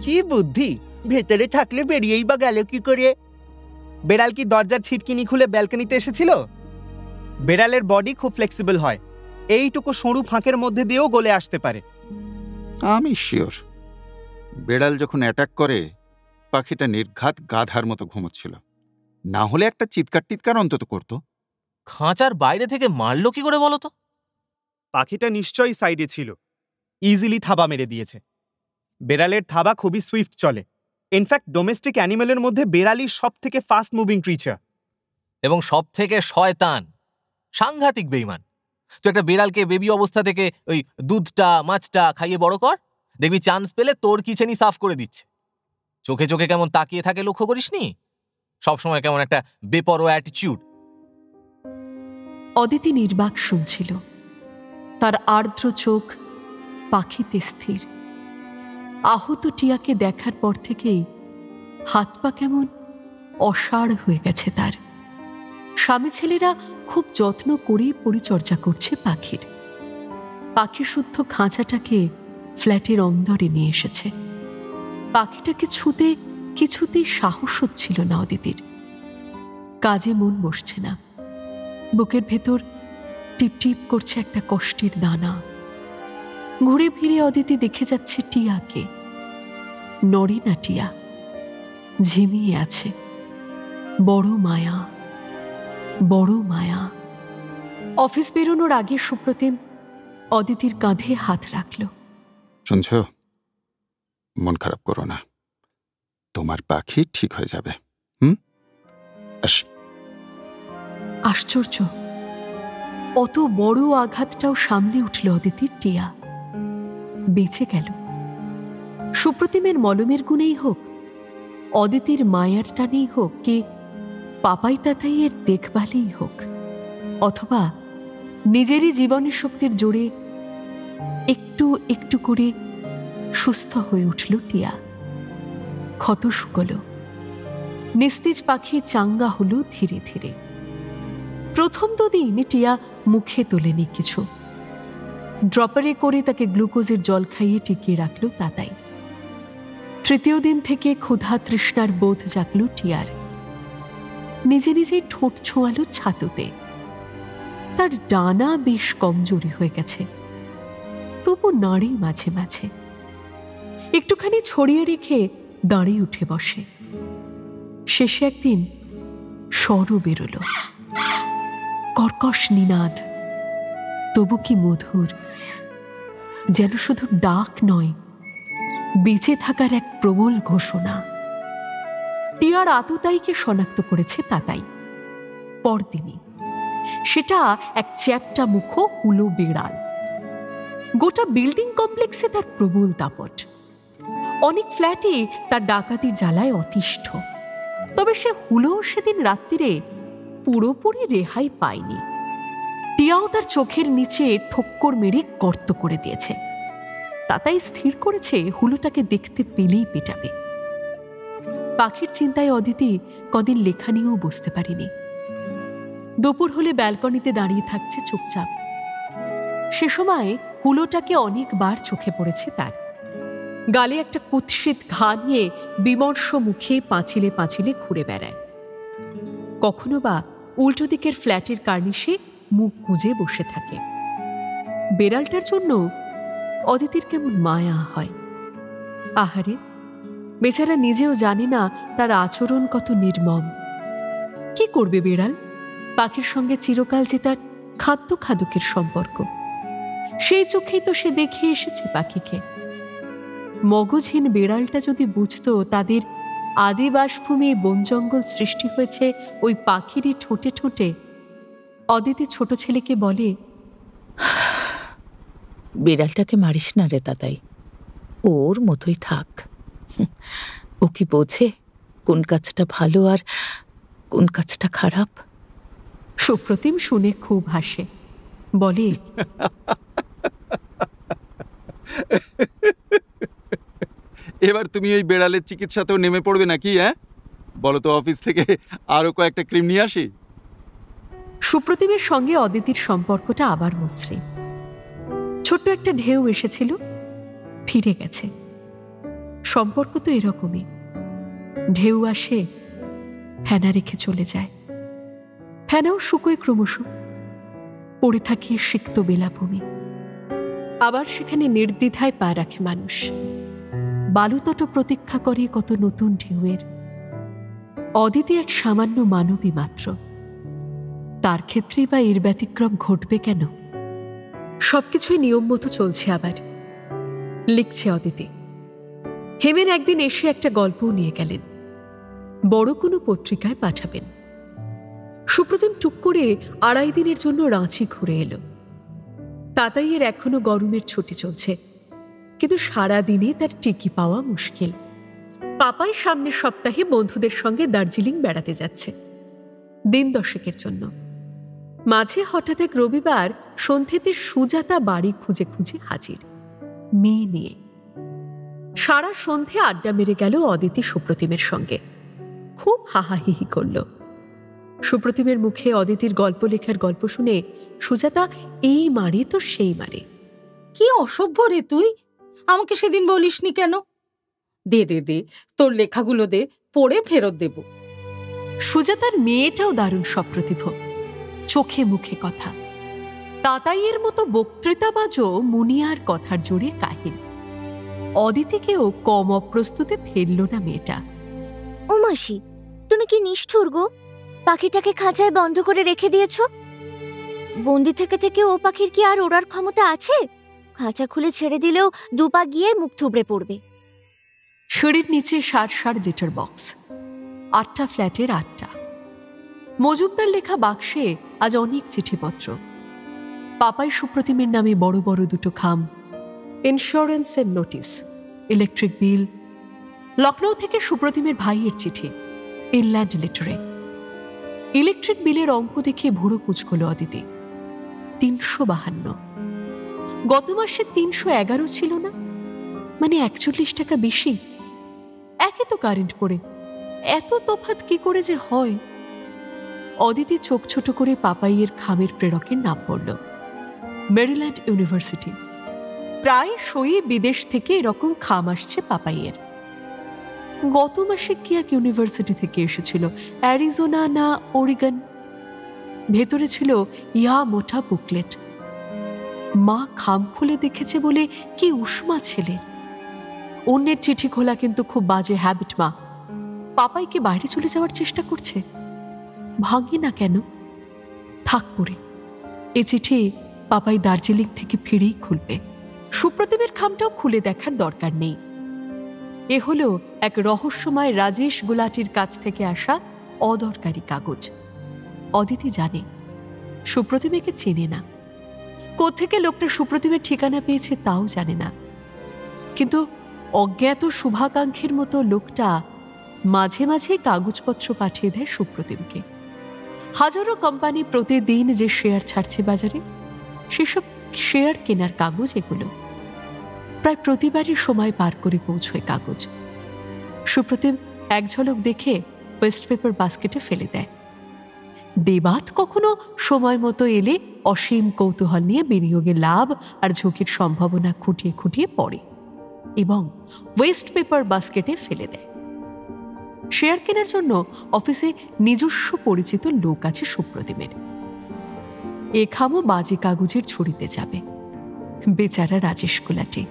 কি বুদ্ধি! ভেতরে থাকলে বেরিয়েই বা গেল কি করে? বেড়াল কি দরজার ছিটকিনি খুলে ব্যালকনিতে এসেছিল? বেড়ালের বডি খুব ফ্লেক্সিবল হয়, এইটুকু সরু ফাঁকের মধ্যে দিয়েও গলে আসতে পারে।
আমি শিওর বেড়াল যখন অ্যাটাক করে পাখিটা নির্ঘাত গাধার মতো ঘুমোচ্ছিল, না হলে একটা চিৎকার টিৎকার অন্তত করত।
খাঁচার বাইরে থেকে মারলো কি করে বলো তো?
পাখিটা নিশ্চয়ই সাইডে ছিল, ইজিলি থাবা মেরে দিয়েছে। বেড়ালের থাবা খুবই সুইফট চলে। ইনফ্যাক্ট ডোমেস্টিক অ্যানিমেলের মধ্যে বেড়ালই সব থেকে ফাস্ট মুভিং ক্রিচার
এবং সব থেকে শয়তান, সাংঘাতিক বেইমান। তুই একটা বিড়ালকে বেবি অবস্থা থেকে ওই দুধটা মাছটা খাইয়ে বড় কর, দেখবি চান্স পেলে তোর কিচেনই সাফ করে দিচ্ছে। চোখে চোখে কেমন তাকিয়ে থাকে লক্ষ্য করিসনি? সবসময় কেমন একটা বেপরোয়া অ্যাটিটিউড।
অদিতি নির্বাক শুনছিল, তার আর্দ্র চোখ পাখিতে স্থির। আহত টিয়াকে দেখার পর থেকেই হাত পা কেমন অসাড় হয়ে গেছে তার। স্বামী ছেলেরা খুব যত্ন করেই পরিচর্যা করছে পাখির। পাখি শুদ্ধ খাঁচাটাকে ফ্ল্যাটের অন্দরে নিয়ে এসেছে। পাখিটাকে ছুঁতে কিছুতেই সাহস হচ্ছিল না অদিতির। কাজে মন বসছে না, বুকের ভেতর টিপটিপ করছে একটা কষ্টের দানা। ঘুরে ফিরে অদিতি দেখে যাচ্ছে টিয়াকে। নড়ে না টিয়া, ঝিমিয়ে আছে। বড় মায়া, বড় মায়া। অফিস বেরোনোর আগে সুপ্রতিম অদিতির কাঁধে হাত রাখল।
শুনছ, মন খারাপ করো না, তোমার পাখি ঠিক হয়ে যাবে।
আশ্চর্য, অত বড় আঘাতটাও সামলে উঠল অদিতির টিয়া। বেঁচে গেল। সুপ্রতিমের মলমের গুণেই হোক, অদিতির মায়ার টানেই হোক, কি পাপাই তাতাইয়ের দেখভালেই হোক, অথবা নিজেরই জীবনের শক্তির জোরে একটু একটু করে সুস্থ হয়ে উঠল টিয়া। ক্ষত শুকল, নিস্তেজ পাখি চাঙ্গা হলো ধীরে ধীরে। প্রথম দুদিন টিয়া মুখে তোলেনি কিছু। ড্রপারে করে তাকে গ্লুকোজের জল খাইয়ে টিকিয়ে রাখল তাতাই। তৃতীয় দিন থেকে ক্ষুধা তৃষ্ণার বোধ জাগল টিয়ার। নিজে নিজে ঠোঁট ছোঁয়ালো ছাতুতে। তার ডানা বেশ কমজোরি হয়ে গেছে, তবু নাড়ে মাঝে মাঝে। একটুখানি ছড়িয়ে রেখে দাঁড়িয়ে উঠে বসে। শেষে একদিন স্বরও বেরোল, কর্কশ নিনাদ, তবু কি মধুর, যেন শুধু ডাক নয়, বেঁচে থাকার এক প্রবল ঘোষণা। টিয়ার আততায়ীকে শনাক্ত করেছে তাতাই পরদিনই। সেটা এক চ্যাপ্টা মুখ হুলো বেড়াল। গোটা বিল্ডিং কমপ্লেক্সে তার প্রবল দাপট। অনেক ফ্ল্যাটে তার ডাকাতির জ্বালায় অতিষ্ঠ। তবে সে হুলো সেদিন রাত্রিরে পুরোপুরি রেহাই পায়নি। টিয়াও তার চোখের নিচে ঠোক্কর মেরে গর্ত করে দিয়েছে। তাতাই স্থির করেছে হুলোটাকে দেখতে পেলেই পেটাবে। পাখির চিন্তায় অদিতি কদিন লেখা নিয়েও বসতে পারেনি। দুপুর হলে ব্যালকনিতে দাঁড়িয়ে থাকছে চুপচাপ। সে সময় হুলোটাকে অনেকবার চোখে পড়েছে তার। গালে একটা কুৎসিত ঘা নিয়ে বিমর্ষ মুখে পাঁচিলে পাঁচিলে ঘুরে বেড়ায়। কখনো বা উল্টো দিকের ফ্ল্যাটের কার্নিশে মুখ গুজে বসে থাকে। বেড়ালটার জন্য অদিতির কেমন মায়া হয়। আহারে, বেচারা নিজেও জানে না তার আচরণ কত নির্মম। কি করবে বেড়াল? পাখির সঙ্গে চিরকাল যে তার খাদ্য খাদকের সম্পর্ক, সেই চোখেই তো সে দেখে এসেছে পাখিকে। মগজহীন বেড়ালটা যদি বুঝতো তাদের আদিবাসভূমি বন জঙ্গল সৃষ্টি হয়েছে ওই পাখিরই ঠোঁটে ঠোঁটে। অদিতি ছোট ছেলেকে বলে,
বিড়ালটাকে মারিস না রে তাতাই, ওর মতোই থাক। ও কি বোঝে কোন কাজটা ভালো আর কোন কাজটা খারাপ?
সুপ্রতিম শুনে খুব হাসে, বলে,
এবার তুমি এই বেড়ালের চিকিৎসাতেও নেমে পড়বে নাকি? হ্যাঁ, বলো তো, অফিস থেকে আরো কয়েকটা ক্রিম নিয়ে আসি।
সুপ্রতিমের সঙ্গে অদিতির সম্পর্কটা আবার মসৃণ। ছোট্ট একটা ঢেউ এসেছিল, ফিরে গেছে। সম্পর্ক তো এরকমই, ঢেউ আসে, ফেনা রেখে চলে যায়। ফেনাও শুকোয় ক্রমশ, পড়ে থাকে সিক্ত বেলাভূমি। আবার সেখানে নির্দ্বিধায় পা রাখে মানুষ, বালুতট প্রতীক্ষা করে কত নতুন ঢেউয়ের। অদিতি এক সামান্য মানবী মাত্র, তার ক্ষেত্রেই বা এর ব্যতিক্রম ঘটবে কেন? সবকিছুই নিয়ম মতো চলছে। আবার লিখছে অদিতি। হেমেন একদিন এসে একটা গল্পও নিয়ে গেলেন, বড় কোনো পত্রিকায় পাঠাবেন। সুপ্রতিম টুক করে 2.5 দিনের জন্য রাঁচি ঘুরে এলো। তাতাইয়ের এখনো গরমের ছুটি চলছে, কিন্তু সারাদিনে তার টিকি পাওয়া মুশকিল। পাপাই সামনের সপ্তাহে বন্ধুদের সঙ্গে দার্জিলিং বেড়াতে যাচ্ছে, দিন 10 জন্য। মাঝে হঠাৎ এক রবিবার সন্ধ্যেতে সুজাতা বাড়ি খুঁজে খুঁজে হাজির, মেয়ে নিয়ে। সারা সন্ধে আড্ডা মেরে গেল অদিতি সুপ্রতিমের সঙ্গে, খুব হাহাহিহি করল। সুপ্রতিমের মুখে অদিতির গল্প লেখার গল্প শুনে সুজাতা এই মারে তো সেই মারে।
কি অসভ্য রে তুই, আমাকে সেদিন বলিসনি কেন? দে দে দে, তোর লেখাগুলো দে, পড়ে ফেরত দেব।
সুজাতার মেয়েটাও দারুণ সপ্রতিভ, চোখে মুখে কথা। তাতাইয়ের মতো বক্তৃতাবাজও মুনিয়ার কথার জোরে কাহিল। অদিতিকেও কম অপ্রস্তুতে ফেলল না মেয়েটা।
ও মাসি, তুমি কি নিষ্ঠুর গো! পাখিটাকে খাঁচায় বন্ধ করে রেখে দিয়েছ। বন্দি থেকে থেকে ও পাখির কি আর ওড়ার ক্ষমতা আছে? খাঁচা খুলে ছেড়ে দিলেও 2 পা গিয়ে মুখ থুবড়ে পড়বে।
সিঁড়ির নিচে 60 লিটার বক্স, 8টা ফ্ল্যাটের 8টা। মজুমদার লেখা বাক্সে আজ অনেক চিঠিপত্র। পাপাই সুপ্রতিমের নামে বড় বড় 2টো খাম, ইন্স্যুরেন্সের নোটিশ, ইলেকট্রিক বিল। লখনৌ থেকে সুপ্রতিমের ভাইয়ের চিঠি, ইনল্যান্ড লেটারে। ইলেকট্রিক বিলের অঙ্ক দেখে ভুরু কুঁচকল অদিতি। 352। গত মাসে 311 ছিল না? মানে 41 টাকা বেশি। একে তো কারেন্ট পড়ে, এত তফাৎ কি করে যে হয়? অদিতি চোখ ছোট করে পাপাইয়ের খামের প্রেরকের নাম পড়ল, মেরিল্যান্ড ইউনিভার্সিটি। প্রায় সই বিদেশ থেকে এরকম খাম আসছে পাপাইয়ের। গত মাসে কি এক ইউনিভার্সিটি থেকে এসেছিল, অ্যারিজোনা না ওরিগন। ভেতরে ছিল ইয়া মোটা বুকলেট। মা খাম খুলে দেখেছে বলে কি উষ্মা ছেলে। অন্যের চিঠি খোলা কিন্তু খুব বাজে হ্যাবিট মা। পাপাইকে বাইরে চলে যাওয়ার চেষ্টা করছে, ভাঙি না কেন? থাক পড়ে। এ চিঠি পাপাই দার্জিলিং থেকে ফিরেই খুলবে। সুপ্রতিমের খামটাও খুলে দেখার দরকার নেই। এ হলো এক রহস্যময় রাজেশ গুলাটির কাছ থেকে আসা অদরকারি কাগজ। অদিতি জানে সুপ্রতিমেকে চেনে না, কোত্থেকে লোকটা সুপ্রতিমের ঠিকানা পেয়েছে তাও জানে না। কিন্তু অজ্ঞাত শুভাকাঙ্ক্ষীর মতো লোকটা মাঝে মাঝে কাগজপত্র পাঠিয়ে দেয় সুপ্রতিমকে। হাজারো কোম্পানি প্রতিদিন যে শেয়ার ছাড়ছে বাজারে, সেসব শেয়ার কেনার কাগজ এগুলো। প্রায় প্রতিবারই সময় পার করে পৌঁছয় কাগজ। সুপ্রতিম এক ঝলক দেখে ওয়েস্ট পেপার বাস্কেটে ফেলে দেয়। দেবাত কখনো সময় মতো এলে অসীম কৌতূহল নিয়ে বিনিয়োগের লাভ আর ঝুঁকির সম্ভাবনা খুঁটিয়ে খুঁটিয়ে পড়ে এবং ওয়েস্ট পেপার বাস্কেটে ফেলে দেয়। শেয়ার কেনার জন্য অফিসে নিজস্ব পরিচিত লোক আছে সুপ্রতিমের। এ খামও বাজে কাগজের ছড়িতে যাবে। বেচারা রাজেশ গুলাটি।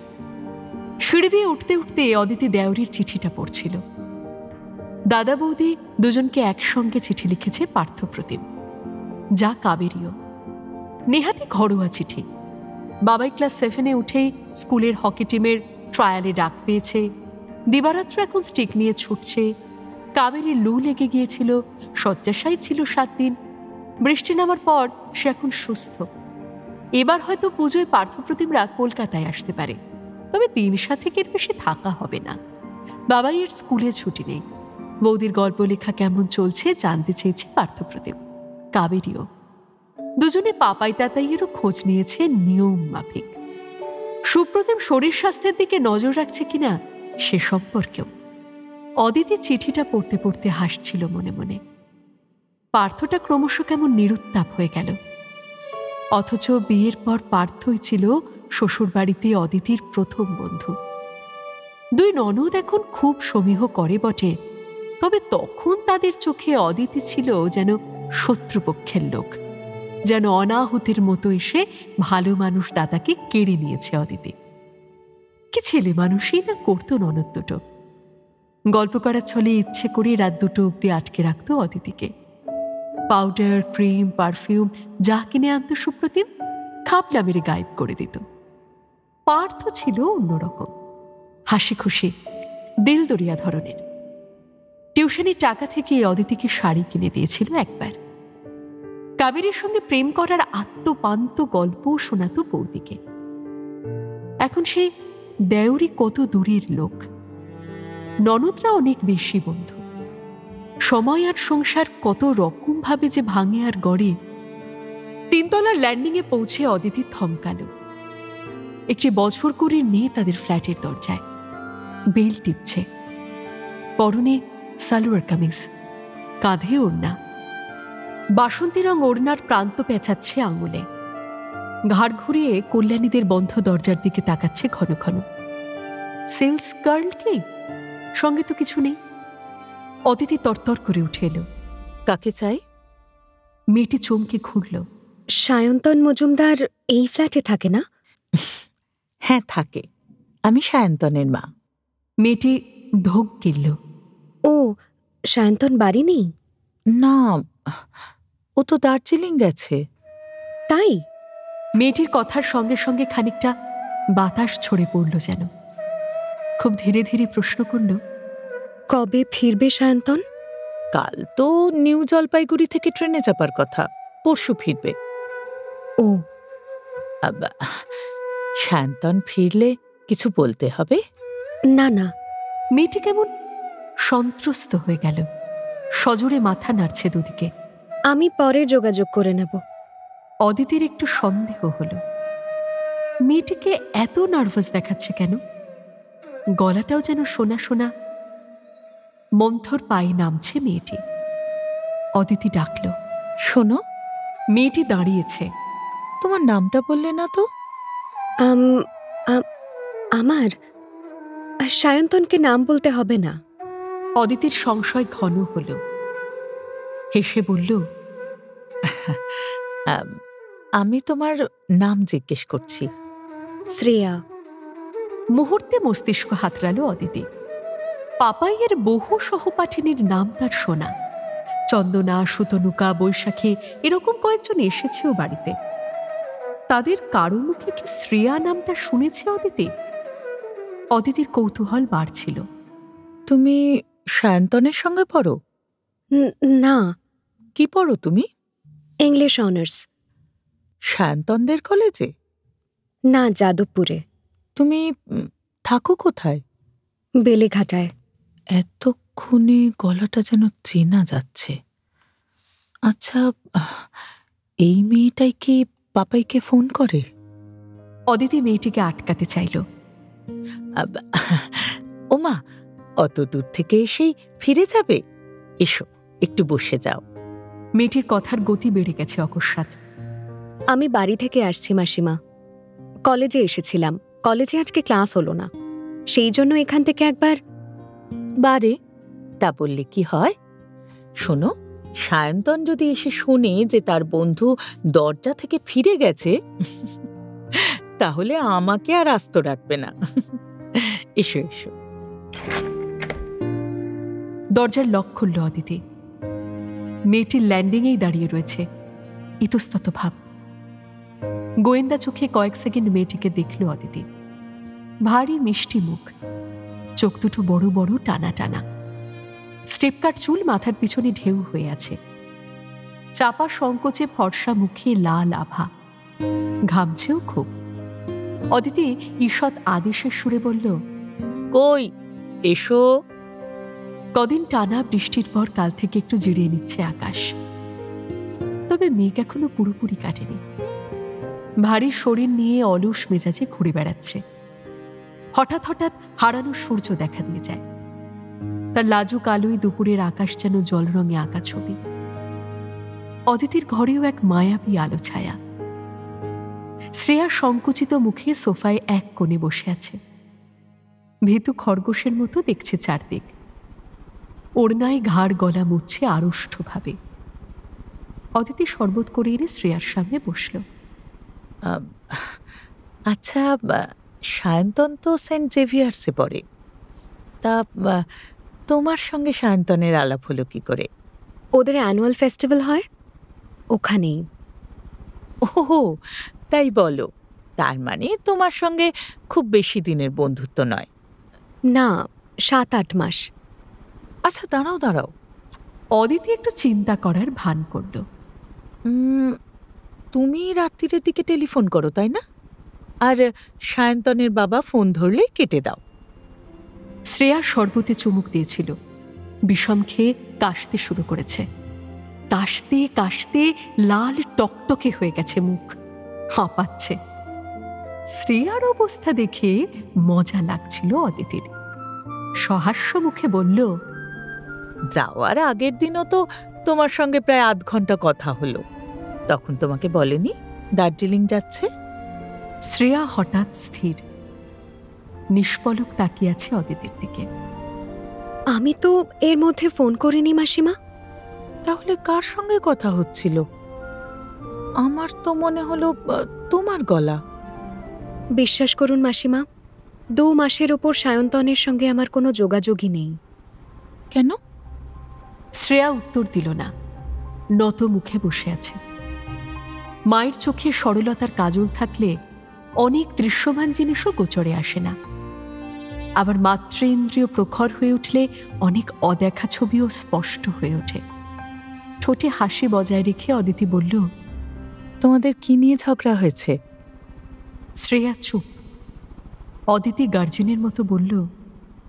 সিঁড়ি দিয়ে উঠতে উঠতে অদিতি দেওরির চিঠিটা পড়ছিল। দাদা বৌদি দুজনকে একসঙ্গে চিঠি লিখেছে পার্থপ্রতিম, যা কাবেরীয়। নেহাতি ঘরোয়া চিঠি। বাবাই ক্লাস 7-এ উঠেই স্কুলের হকি টিমের ট্রায়ালে ডাক পেয়েছে। দিবারাত্র এখন স্টিক নিয়ে ছুটছে। কাবেরী লু লেগে গিয়েছিল, শয্যাশায়ী ছিল 7 দিন। বৃষ্টি নামার পর সে এখন সুস্থ। এবার হয়তো পুজোয় পার্থপ্রতিমরা কলকাতায় আসতে পারে। তবে 3-7 বেশি থাকা হবে না। বাবাইয়ের স্কুলে ছুটি নেই। বৌদির গল্প লেখা কেমন চলছে জানতে চেয়েছে পার্থপ্রতিম, কাবেরীও। দুজনে পাপাই তাতাইয়েরও খোঁজ নিয়েছে নিয়ম মাফিক। সুপ্রতিম শরীর স্বাস্থ্যের দিকে নজর রাখছে কিনা সে সম্পর্কেও। অদিতি চিঠিটা পড়তে পড়তে হাসছিল মনে মনে। পার্থটা ক্রমশ কেমন নিরুত্তাপ হয়ে গেল। অথচ বিয়ের পর পার্থই ছিল শ্বশুরবাড়িতে অদিতির প্রথম বন্ধু। 2 ননদ এখন খুব সমীহ করে বটে, তবে তখন তাদের চোখে অদিতি ছিল যেন শত্রুপক্ষের লোক, যেন অনাহুতির মতো এসে ভালো মানুষ দাদাকে কেড়ে নিয়েছে অদিতি। কি ছেলে মানুষই না করতো ননদ দুটো। গল্প করার ছলে ইচ্ছে করে রাত 2টো অব্দি আটকে রাখত অদিতিকে। পাউডার, ক্রিম, পারফিউম যা কিনে আনত সুপ্রতিম খাপলা মেরে গায়েব করে দিত। পার্থ ছিল অন্যরকম, হাসি খুশি, দিলদরিয়া ধরনের। টিউশনির টাকা থেকে অদিতিকে শাড়ি কিনে দিয়েছিল একবার। কাবেরীর সঙ্গে প্রেম করার আত্মপান্ত গল্প শোনাতো বৌদিকে। এখন সেই দেউরি কত দূরের লোক। ননদরা অনেক বেশি বন্ধু। সময় আর সংসার কত রকম ভাবে যে ভাঙে আর গড়ে। 3 তলার ল্যান্ডিংয়ে পৌঁছে অদিতি থমকালো। একটি বছর করে মেয়ে তাদের ফ্ল্যাটের দরজায় বেল টিপছে। পরনে সালোয়ার কামিজ, কাঁধে ওড়না, বাসন্তী রং ওড়নার প্রান্ত পেঁচাচ্ছে আঙুলে। ঘাড় ঘুরিয়ে কল্যাণীদের বন্ধ দরজার দিকে তাকাচ্ছে ঘন ঘন। সেলস গার্ল কি? সঙ্গে তো কিছু নেই। অদিতি তরতর করে উঠে এলো।
কাকে চাই?
মেয়েটি চমকে ঘুরল।
সায়ন্তন মজুমদার এই ফ্ল্যাটে থাকে না?
হ্যাঁ থাকে, আমি সায়ন্তনের মা।
মেয়েটি ঢোক গিলল।
ও, সায়ন্তন বাড়ি নেই?
না, ও তো দার্জিলিং গেছে।
তাই?
মেয়েটির কথার সঙ্গে সঙ্গে খানিকটা বাতাস ছড়ে পড়ল যেন। খুব ধীরে ধীরে প্রশ্ন করল,
কবে ফিরবে সায়ন্তন?
কাল তো নিউ জলপাইগুড়ি থেকে ট্রেনে চাপার কথা, পরশু ফিরবে।
ও,
সায়ন্তন ফিরলে কিছু বলতে হবে?
না না।
মেয়েটি কেমন সন্ত্রস্ত হয়ে গেল, সজোরে মাথা নাড়ছে দুদিকে।
আমি পরে যোগাযোগ করে নেব।
অদিতির একটু সন্দেহ হলো, মেয়েটিকে এত নার্ভাস দেখাচ্ছে কেন? গলাটাও যেন শোনা শোনা। মন্থর পায়ে নামছে মেয়েটি। অদিতি ডাকল,
শোনো।
মেয়েটি দাঁড়িয়েছে।
তোমার নামটা বললে না তো?
আমার সায়ন্তনকে নাম বলতে হবে না।
অদিতির সংশয় ঘন হল। হেসে বলল,
আমি তোমার নাম জিজ্ঞেস করছি।
শ্রেয়া।
মুহূর্তে মস্তিষ্ক হাতড়ালো অদিতি। পাপাইয়ের বহু সহপাঠিনীর নাম তার শোনা। চন্দনা, সুতনুকা, বৈশাখী এরকম কয়েকজন এসেছেও বাড়িতে। তাদের কারো মুখে কি শ্রেয়া নামটা শুনেছে অদিতি? অদিতির কৌতূহল বাড়ছিল।
তুমি সায়ন্তনের সঙ্গে পড়ো?
না।
কি পড়ো তুমি?
English honours.
সায়ন্তনদের কলেজে?
না, যাদবপুরে।
তুমি থাকো কোথায়?
বেলেঘাটায়।
এতক্ষণে গলাটা যেন চেনা যাচ্ছে। আচ্ছা, এই মেয়েটাই কি পাপাইকে ফোন করে?
অদিতি মেয়েটিকে আটকাতে চাইল।
ওমা, অত দূর থেকে এসেই ফিরে যাবে? এসো, একটু বসে যাও।
মেয়েটির কথার গতি বেড়ে গেছে অকস্মাৎ।
আমি বাড়ি থেকে আসছি মাসিমা। কলেজে এসেছিলাম, কলেজে আজকে ক্লাস হলো না, সেই জন্য এখান থেকে একবার।
বারে, তা বললে কি হয়? শোনো, সায়ন্তন যদি এসে শোনে যে তার বন্ধু দরজা থেকে ফিরে গেছে, তাহলে আমাকে আর আস্ত রাখবে না। এসো এসো।
দরজার লক খুলল অদিতি। মেয়েটির ল্যান্ডিংয়েই দাঁড়িয়ে রয়েছে, ইতস্তত ভাব। গোয়েন্দা চোখে কয়েক সেকেন্ড মেয়েটিকে দেখল অদিতি। ভারী মিষ্টি মুখ, চোখ দুটো বড় বড়, টানা টানা। স্টেপ কাট চুল মাথার পিছনে ঢেউ হয়ে আছে। চাপা সংকোচে ফর্সা মুখে লাল আভা, ঘামছেও খুব। অদিতি ঈষৎ আদেশের সুরে বলল,
কই এসো।
কদিন টানা বৃষ্টির পর কাল থেকে একটু জিরিয়ে নিচ্ছে আকাশ, তবে মেঘ এখনো পুরোপুরি কাটেনি। ভারী শরীর নিয়ে অলস মেজাজে ঘুরে বেড়াচ্ছে। হঠাৎ হঠাৎ হারানো সূর্য দেখা দিয়ে যায়। তার লাজুক আলোয় দুপুরের আকাশ যেন জল রঙে আঁকা ছবি। অদিতির ঘরেও এক মায়াবী আলো ছায়া। শ্রেয়া সংকুচিত মুখে সোফায় এক কোণে বসে আছে। ভীতু খরগোশের মতো দেখছে চারদিক। ওড়নায় ঘাড় গলা মুছছে আড়ষ্টভাবে। অদিতি শরবত করে এনে শ্রেয়ার সামনে বসল।
আচ্ছা, সায়ন্তন তো সেন্ট জেভিয়ার্সে পড়ে, তা তোমার সঙ্গে সায়ন্তনের আলাপ হলো কি করে?
ওদের অ্যানুয়াল ফেস্টিভ্যাল হয় ওখানেই।
ওহো, তাই বলো। তার মানে তোমার সঙ্গে খুব বেশি দিনের বন্ধুত্ব নয়?
না, 7-8 মাস।
আচ্ছা দাঁড়াও দাঁড়াও।
অদিতি একটু চিন্তা করার ভান করল।
তুমি রাত্রির দিকে টেলিফোন করো তাই না? আর সায়ন্তনের বাবা ফোন ধরলে কেটে দাও।
শ্রেয়া শরবতে চুমুক দিয়েছিল। বিষম খেয়ে কাশতে শুরু করেছে। কাশতে কাশতে লাল টকটকে হয়ে গেছে মুখ, হাঁপাচ্ছে। শ্রেয়ার অবস্থা দেখে মজা লাগছিল অদিতির। সহাস্য মুখে বলল,
যাওয়ার আগের দিনও তো তোমার সঙ্গে প্রায় 8 ঘন্টা কথা হলো, তখন তোমাকে বলেনি দার্জিলিং যাচ্ছে?
শ্রেয়া হঠাৎ স্থির, নিষ্পলক তাকিয়ে আছে অদিতির দিকে।
আমি তো এর মধ্যে ফোন করিনি মাসিমা।
তাহলে কার সঙ্গে কথা হচ্ছিল? আমার তো মনে হলো তোমার গলা।
বিশ্বাস করুন মাসিমা, 2 মাসের ওপর সায়ন্তনের সঙ্গে আমার কোনো যোগাযোগই নেই।
কেন?
শ্রেয়া উত্তর দিল না, নত মুখে বসে আছে। মায়ের চোখে সরলতার কাজল থাকলে অনেক দৃশ্যমান জিনিসও গোচরে আসে না। আবার মাতৃইন্দ্রিয় প্রখর হয়ে উঠলে অনেক অদেখা ছবিও স্পষ্ট হয়ে ওঠে। ঠোঁটে হাসি বজায় রেখে অদিতি বলল,
তোমাদের কি নিয়ে ঝগড়া হয়েছে?
শ্রেয়া চুপ। অদিতি গার্জেনের মতো বলল,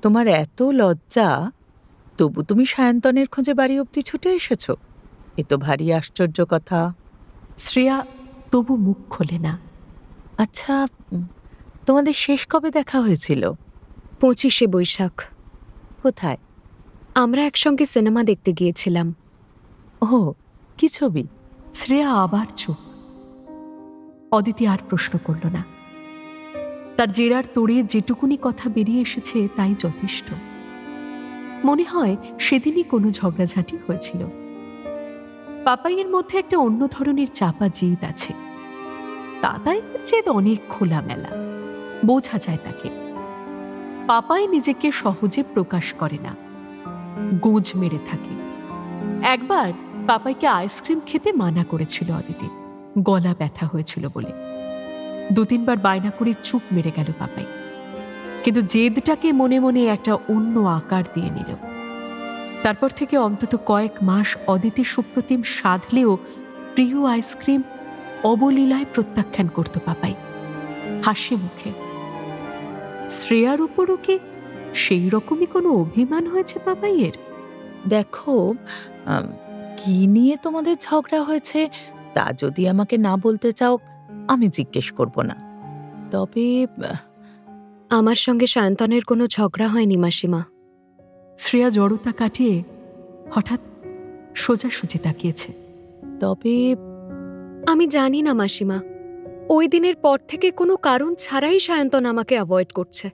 তোমার এত লজ্জা, তবু তুমি সায়ন্তনের খোঁজে বাড়ি অবধি ছুটে এসেছ? এ তো ভারী আশ্চর্য কথা।
শ্রেয়া তবু মুখ খোলে না।
আচ্ছা, তোমাদের শেষ কবে দেখা হয়েছিল?
25শে বৈশাখ।
কোথায়?
আমরা একসঙ্গে সিনেমা দেখতে গিয়েছিলাম।
ও, কি ছবি?
শ্রেয়া আবার চুপ। অদিতি আর প্রশ্ন করল না। তার জেরার তোড়ে যেটুকুনি কথা বেরিয়ে এসেছে তাই যথেষ্ট। মনে হয় সেদিনই কোনো ঝগড়াঝাঁটি হয়েছিল। পাপাইয়ের মধ্যে একটা অন্য ধরনের চাপা জেদ আছে। দাদাইয়ের জেদ অনেক খোলামেলা, বোঝা যায় তাকে। পাপাই নিজেকে সহজে প্রকাশ করে না, গোঁজ মেরে থাকে। একবার পাপাইকে আইসক্রিম খেতে মানা করেছিল অদিতি, গলা ব্যথা হয়েছিল বলে। 2-3 বার বায়না করে চুপ মেরে গেল পাপাই, কিন্তু জেদটাকে মনে মনে একটা অন্য আকার দিয়ে নিল। তারপর থেকে অন্তত কয়েক মাস অদিতি সুপ্রতিম সাধলেও প্রিয় আইসক্রিম অবলীলায় প্রত্যাখ্যান করত পাপাই, হাসি মুখে। শ্রেয়ার উপরও কি সেই রকমই কোনো অভিমান হয়েছে পাপাইয়ের?
দেখো, কি নিয়ে তোমাদের ঝগড়া হয়েছে তা যদি আমাকে না বলতে চাও আমি জিজ্ঞেস করব না। তবে
আমার সঙ্গে সায়ন্তনের কোনো ঝগড়া হয়নি মাসিমা।
শ্রেয়া জড়তা কাটিয়ে হঠাৎ সোজাসুজি তাকিয়েছে।
তবে
আমি জানি না মাসিমা, ওই দিনের পর থেকে কোনো কারণ ছাড়াই সায়ন্তন আমাকে অ্যাভয়েড করছে।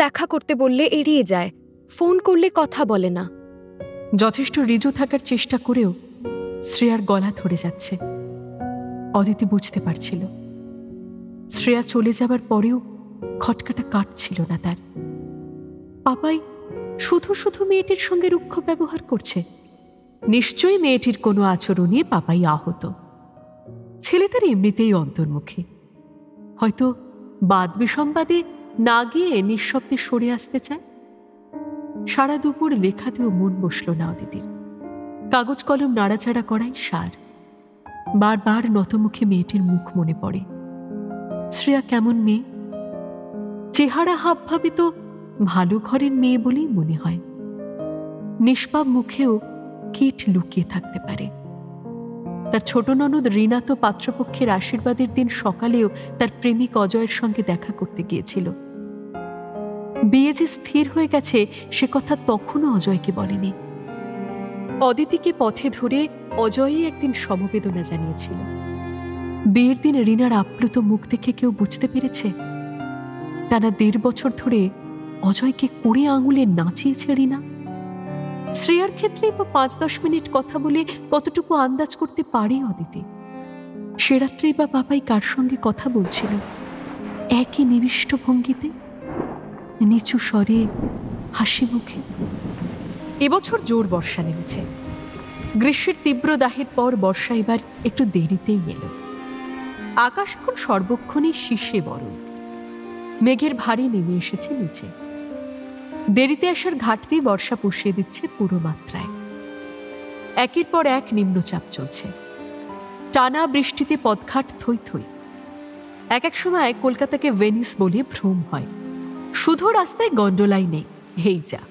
দেখা করতে বললে এড়িয়ে যায়, ফোন করলে কথা বলে না।
যথেষ্ট রিজু থাকার চেষ্টা করেও শ্রেয়ার গলা ধরে যাচ্ছে। অদিতি বুঝতে পারছিল শ্রেয়া চলে যাবার পরেও খটকাটা কাটছিল না তার। পাপাই শুধু শুধু মেয়েটির সঙ্গে রুক্ষ ব্যবহার করছে। নিশ্চয়ই মেয়েটির কোনো আচরণে পাপাই আহত। ছেলে তার এমনিতেই অন্তর্মুখী, হয়তো বাদ বিসম্বাদে না গিয়ে নিঃশব্দে সরে আসতে চায়। সারা দুপুর লেখাতেও মন বসল না অদিতির। কাগজ কলম নাড়াচাড়া করাই সার। বারবার নতমুখী মেয়েটির মুখ মনে পড়ে। শ্রেয়া কেমন মেয়ে? চেহারা হাবভাবে তো ভালো ঘরের মেয়ে বলেই মনে হয়। নিষ্পাপ মুখেও কীট লুকিয়ে থাকতে পারে। তার ছোট ননদ রীনা তো পাত্রপক্ষের আশীর্বাদের দিন সকালেও তার প্রেমিক অজয়ের সঙ্গে দেখা করতে গিয়েছিল। বিয়ে যে স্থির হয়ে গেছে সে কথা তখনও অজয়কে বলেনি। অদিতিকে পথে ধরে অজয়ই একদিন সমবেদনা জানিয়েছিল। বিয়ের দিন রীনার আপ্লুত মুখ দেখে কেউ বুঝতে পেরেছে টানা ১.৫ বছর ধরে অজয়কে ২০ আঙুলে নাচিয়েছে রীনা। শ্রেয়ার ক্ষেত্রে ৫-১০ মিনিট কথা বলে কতটুকু আন্দাজ করতে পারে অদিতি। সে রাত্রেই বা বাবাই কার সঙ্গে কথা বলছিল, একই নিবিষ্ট ভঙ্গিতে, নিচু স্বরে, হাসি মুখে। এবছর জোর বর্ষা নেমেছে। গ্রীষ্মের তীব্র দাহের পর বর্ষা এবার একটু দেরিতেই এলো। আকাশ এখন সর্বক্ষণই শীষে বরণ। মেঘের ভারী নেমে এসেছে নিচে। দেরিতে আসার ঘাটতি বর্ষা পুষিয়ে দিচ্ছে পুরো মাত্রায়। একের পর এক নিম্নচাপ চলছে। টানা বৃষ্টিতে পথঘাট থই থই। এক এক সময় কলকাতাকে ভেনিস বলে ভ্রম হয়। শুধু রাস্তায় গন্ডোলাই নেই, হেই যা।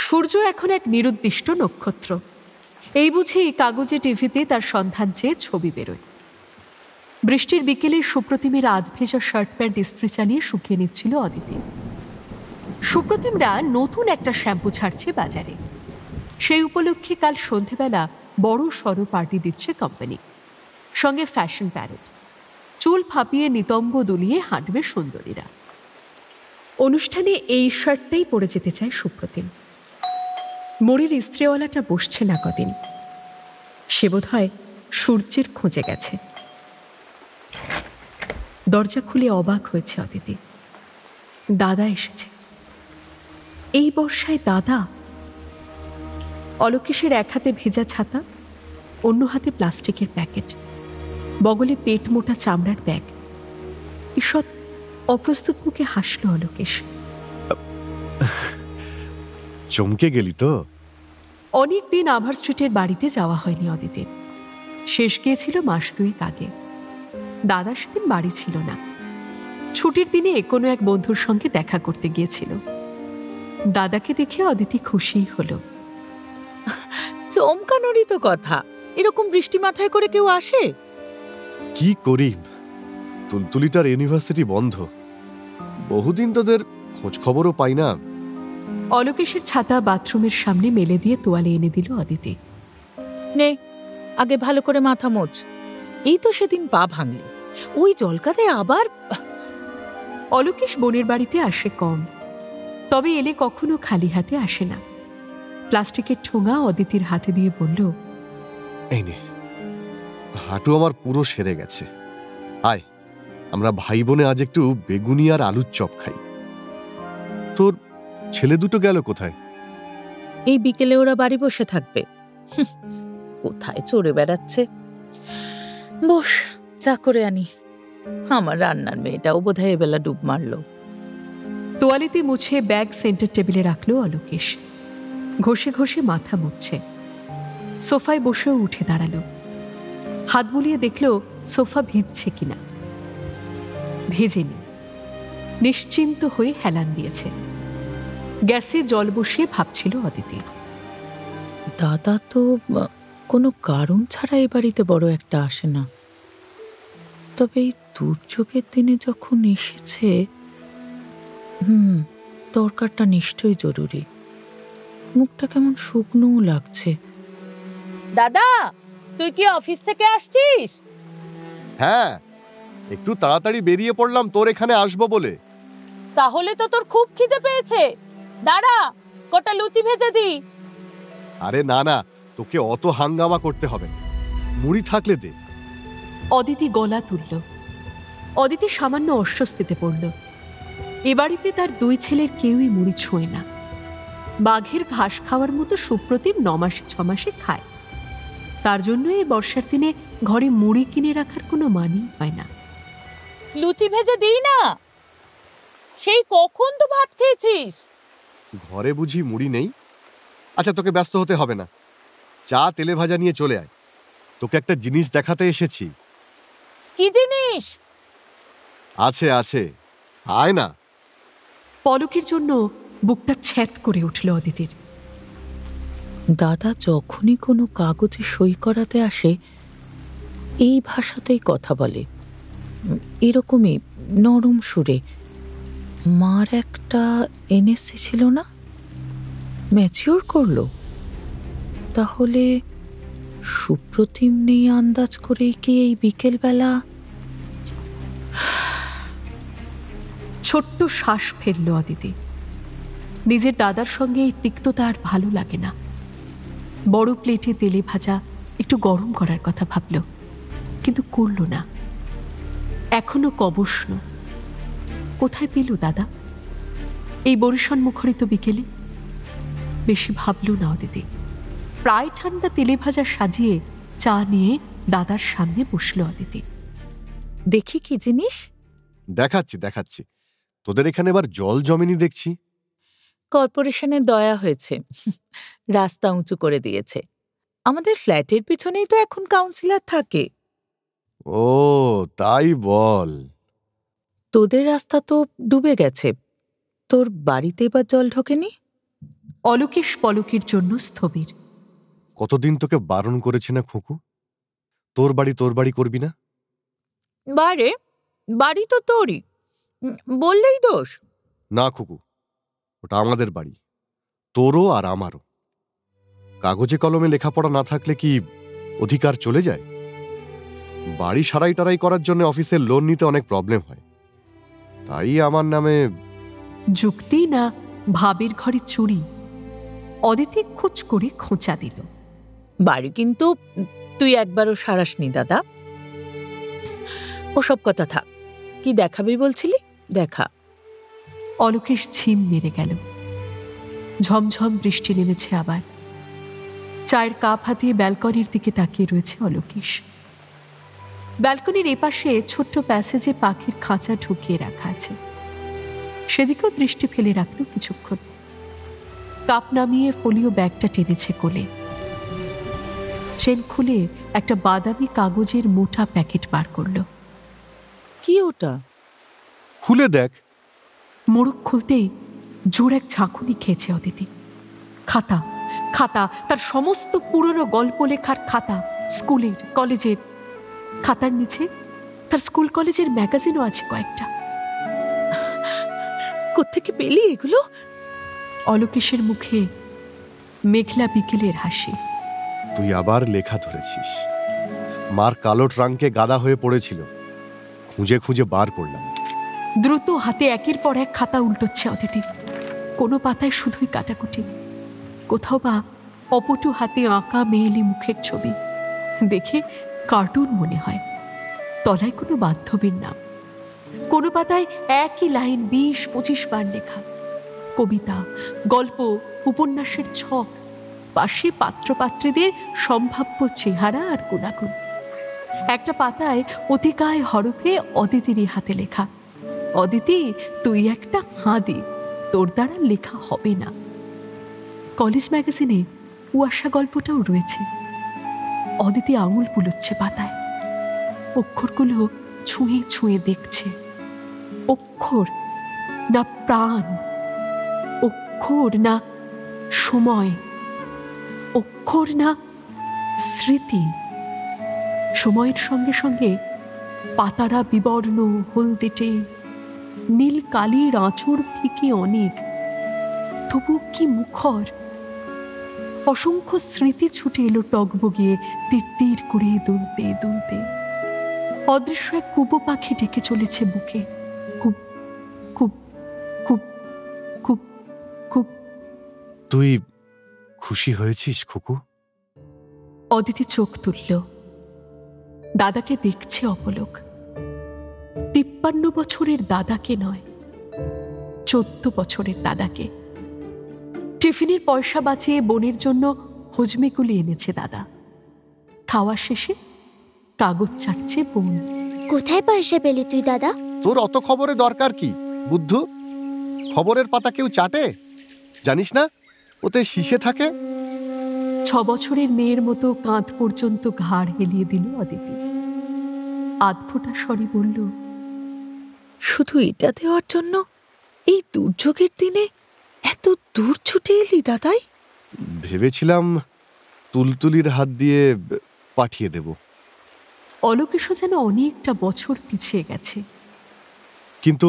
সূর্য এখন এক নিরুদ্দিষ্ট নক্ষত্র। এই বুঝে কাগজে টিভিতে তার সন্ধান চেয়ে ছবি বেরোয়। বৃষ্টির বিকেলে সুপ্রতিমের আধভেজা শার্ট প্যান্ট ইস্ত্রি চালিয়ে শুকিয়ে নিচ্ছিল অদিতি। সুপ্রতিমরা নতুন একটা শ্যাম্পু ছাড়ছে বাজারে। সেই উপলক্ষে কাল সন্ধেবেলা বড় সড়ো পার্টি দিচ্ছে কোম্পানি, সঙ্গে ফ্যাশন প্যারেড। চুল ফাঁপিয়ে নিতম্ব দুলিয়ে হাঁটবে সুন্দরীরা। অনুষ্ঠানে এই শার্টটাই পরে যেতে চায় সুপ্রতিম। মরির ইস্ত্রিওয়ালাটা বসছে না কদিন। সে বোধ হয় সূর্যের খোঁজে গেছে। দরজা খুলে অবাক হয়েছে অদিতি। দাদা এসেছে। এই বর্ষায় দাদা। অলোকেশের এক হাতে ভেজা ছাতা, অন্য হাতে প্লাস্টিকের প্যাকেট, বগলে পেট মোটা চামড়ার ব্যাগ। ঈষৎ অপ্রস্তুত মুখে হাসল অলোকেশ।
চমকে গেলি তো?
অনেকদিন আভার স্ট্রিটের বাড়িতে যাওয়া হয়নি অদিতির। শেষ গিয়েছিল মাস ২ আগে। দাদা সেদিন বাড়ি ছিল না। ছুটির দিনে কোনো এক বন্ধুর সঙ্গে দেখা করতে গিয়েছিল। দাদাকে দেখে অদিতি খুশি হলো।
চমকানোরই তো কথা। এরকম বৃষ্টি মাথায় করে কেউ আসে?
কি করি, তুলতুলিটার ইউনিভার্সিটি বন্ধ। বহুদিন তোদের খোঁজ খবরও পাই না।
অলোকেশের ছাতা বাথরুমের সামনে মেলে দিয়ে তোয়ালে এনে দিল অদিতি।
নে, আগে ভালো করে মাথা মোছ। এই তো সেদিন পা ভাঙলি, ওই জলকাদায় আবার।
অলোকেশ বোনের বাড়িতে আসে কম, তবে এলে কখনো খালি হাতে আসে না। প্লাস্টিকের ঠোঙা অদিতির হাতে দিয়ে বলল,
এই নে, হাঁটু আমার পুরো সেরে গেছে। আয়, আমরা ভাই বোনে আজ একটু বেগুনি আর আলুর চপ খাই। তোর ছেলে দুটো গেল কোথায়?
এই বিকেলে ওরা বাড়ি বসে থাকবে। কোথায় চড়ে বেড়াচ্ছে। বস, চা করে আনি। আমার রান্নার মেয়েটাও বোধহয় এবেলা ডুব মারল।
তোয়ালিতে মুছে ব্যাগ সেন্টার টেবিলে রাখলো অলোকেশ। ঘষে ঘষে মাথা মুছছে। সোফায় বসেও উঠে দাঁড়ালো। হাত বুলিয়ে দেখলো সোফা ভিজছে কিনা। ভেজেনি। নিশ্চিন্ত হয়ে হেলান দিয়েছে। গ্যাসে জল বসিয়ে ভাবছিল অদিতি।
দাদা তো কোনো কারণ ছাড়া এ বাড়িতে বড় একটা আসে না। তবে এই দুর্যোগের দিনে যখন এসেছে, দরকারটা নিশ্চয়ই জরুরি। মুখটা কেমন শুকনোও লাগছে। দাদা, তুই কি অফিস থেকে আসছিস?
হ্যাঁ, একটু তাড়াতাড়ি বেরিয়ে পড়লাম তোর এখানে আসবো বলে।
তাহলে তো তোর খুব খিদে পেয়েছে। দাঁড়া, কটা লুচি ভেজে দি।
আরে না না, তোকে অত হাঙ্গামা করতে হবে, মুড়ি থাকলে দে।
অদিতি গলা তুলল। অদিতি সামান্য অস্বস্তিতে পড়ল। এ বাড়িতে তার 2 ছেলের কেউই মুড়ি ছোঁয় না। বাঘের ঘাস খাওয়ার মতো সুপ্রতিম 9 মাসে 6 মাসে খায়। তার জন্য এই বর্ষার দিনে ঘরে মুড়ি কিনে রাখার কোনো মানেই হয় না।
লুচি ভেজে দিই না? সেই কখন তো ভাত খেয়েছিস।
ঘরে বুঝি মুড়ি নেই? আচ্ছা, তোকে ব্যস্ত হতে হবে না, চা তেলে ভাজা নিয়ে চলে আয়। তোকে একটা জিনিস দেখাতে এসেছি।
কি জিনিস?
আছে আছে, আয় না।
পলকের জন্য বুকটা ছ্যাঁত করে উঠল অদিতির।
দাদা যখনই কোনো কাগজে সই করাতে আসে এই ভাষাতেই কথা বলে, এরকমই নরম সুরে। মার একটা এনএসসি ছিল না, ম্যাচিওর করলো, তাহলে সুপ্রতিম নেই আন্দাজ করেই কি এই বিকেলবেলা?
ছোট্ট শ্বাস ফেলল অদিতি। নিজের দাদার সঙ্গে এই তিক্ততা আর ভালো লাগে না। বড় প্লেটে তেলে ভাজা একটু গরম করার কথা ভাবল, কিন্তু করল না। এখনো কবস্ন। কোথায় পেল দাদা এই বরিশান মুখরিত বিকেলে? বেশি ভাবল না অদিতি। প্রায় ঠান্ডা তেলে ভাজা সাজিয়ে চা নিয়ে দাদার সামনে বসল অদিতি।
দেখি কি জিনিস?
দেখাচ্ছি দেখাচ্ছি। তোদের এখানে এবার জল জমেনি দেখছি।
কর্পোরেশনের দয়া হয়েছে, রাস্তা উঁচু করে দিয়েছে। আমাদের ফ্ল্যাটের পিছনেই তো এখন কাউন্সিলর থাকে।
ও তাই বল।
তোদের রাস্তা তো ডুবে গেছে, তোর বাড়িতে এবার জল ঢোকেনি?
অলোকেশ পলকের জন্য স্থবির।
কতদিন তোকে বারণ করেছি না খুকু, তোর বাড়ি করবি না?
বারে বাড়ি তো তোরই, বললেই দোষ।
না খুকু, ওটা আমাদের বাড়ি, তোরও আর আমারও। কাগজে কলমে লেখাপড়া না থাকলে কি অধিকার চলে যায়? বাড়ি সারাই টারাই করার জন্য অফিসের লোন নিতে অনেক প্রবলেম হয়, তাই আমার নামে।
যুক্তি না ভাবের ঘরে চুরি? অদিতি খুচ করে খোঁচা দিল।
বাড়ি কিন্তু তুই একবারও সারাসনি দাদা। ওসব কথা থাক, কি দেখাবি বলছিলি? দেখা।
অলোকেশ ঝিম মেরে গেল। ঝমঝম বৃষ্টি নেমেছে আবার। চায়ের কাপ হাতিয়ে ব্যালকনির দিকে তাকিয়ে রয়েছে অলোকেশ। ব্যালকনির এপাশে ছোট্ট প্যাসেজে পাখির খাঁচা ঢুকিয়ে রাখা আছে, সেদিকেও দৃষ্টি ফেলে রাখল কিছুক্ষণ। কাপ নামিয়ে ফোলিও ব্যাগটা টেনেছে কোলে। চেন খুলে একটা বাদামি কাগজের মোটা প্যাকেট বার করল।
কি ওটা?
খুলে দেখ।
মোড়ক খুলতেই জোর এক ঝাঁকুনি খেয়েছে অদিতি। খাতা, খাতা, তার সমস্ত পুরনো গল্প লেখার খাতা, স্কুলের কলেজের। খাতার নিচে তার স্কুল কলেজের ম্যাগাজিনও আছে কয়েকটা।
কোত্থেকে পেলি এগুলো?
অলোকেশের মুখে মেঘলা বিকেলের হাসি।
তুই আবার লেখা ধরেছিস। মার কালো ট্রাঙ্কে গাদা হয়ে পড়েছিল, খুঁজে খুঁজে বার করলাম।
দ্রুত হাতে একের পর এক খাতা উল্টোচ্ছে অদিতি। কোনো পাতায় শুধুই কাটাকুটি, কোথাও বা অপটু হাতে আঁকা মেয়েলি মুখের ছবি। দেখে কার্টুন মনে হয়। তলায় কোনো বান্ধবীর নাম, কোনো পাতায় একই লাইন 20-25 বার লেখা। কবিতা, গল্প, উপন্যাসের ছক, পাশে পাত্রপাত্রীদের সম্ভাব্য চেহারা আর গুণাগুণ। একটা পাতায় অতিকায় হরফে অদিতিরই হাতে লেখা, অদিতি তুই একটা হাঁদি, তোর দ্বারা লেখা হবে না। কলেজ ম্যাগাজিনে কুয়াশা গল্পটাও রয়েছে। অদিতি আঙুল বুলোচ্ছে পাতায়, অক্ষরগুলো ছুঁয়ে ছুঁয়ে দেখছে। অক্ষর না প্রাণ, অক্ষর না সময়, অক্ষর না স্মৃতি। সময়ের সঙ্গে সঙ্গে পাতারা বিবর্ণ, হলদেটে, নীল কালির আঁচড় ফিকে অনেক, তবু কি মুখর। অসংখ্য স্মৃতি ছুটে এলো টগবগিয়ে, তীর তীর করে দুলতে দুলতে। অদৃশ্য এক কুবো পাখি ডেকে চলেছে বুকে, coop coop coop coop coop.
তুই খুশি হয়েছিস খুকু?
অদিতি চোখ তুলল। দাদাকে দেখছে অপলক। 53 বছরের দাদাকে নয়, 14 বছরের দাদাকে। টিফিনের পয়সা বাঁচিয়ে বোনের জন্য হজমিগুলি এনেছে দাদা। খাওয়া শেষে কাগজ চাটছে বোন।
কোথায় পয়সা পেলি তুই দাদা?
তোর অত খবরে দরকার কি বুদ্ধু? খবরের পাতা কেউ চাটে? জানিস না ওতে শিশে থাকে।
6 বছরের মেয়ের মতো কাঁধ পর্যন্ত ঘাড় হেলিয়ে দিল অদিতি। আধফোঁটা স্বরে বলল,
শুধু এটা দেওয়ার জন্য এই দুর্যোগের দিনে এত দূর ছুটে এলি দাদাই?
ভেবেছিলাম তুলতুলির হাত দিয়ে পাঠিয়ে দেব,
অলোকেশও যেন অনেকটা বছর পিছিয়ে গেছে।
কিন্তু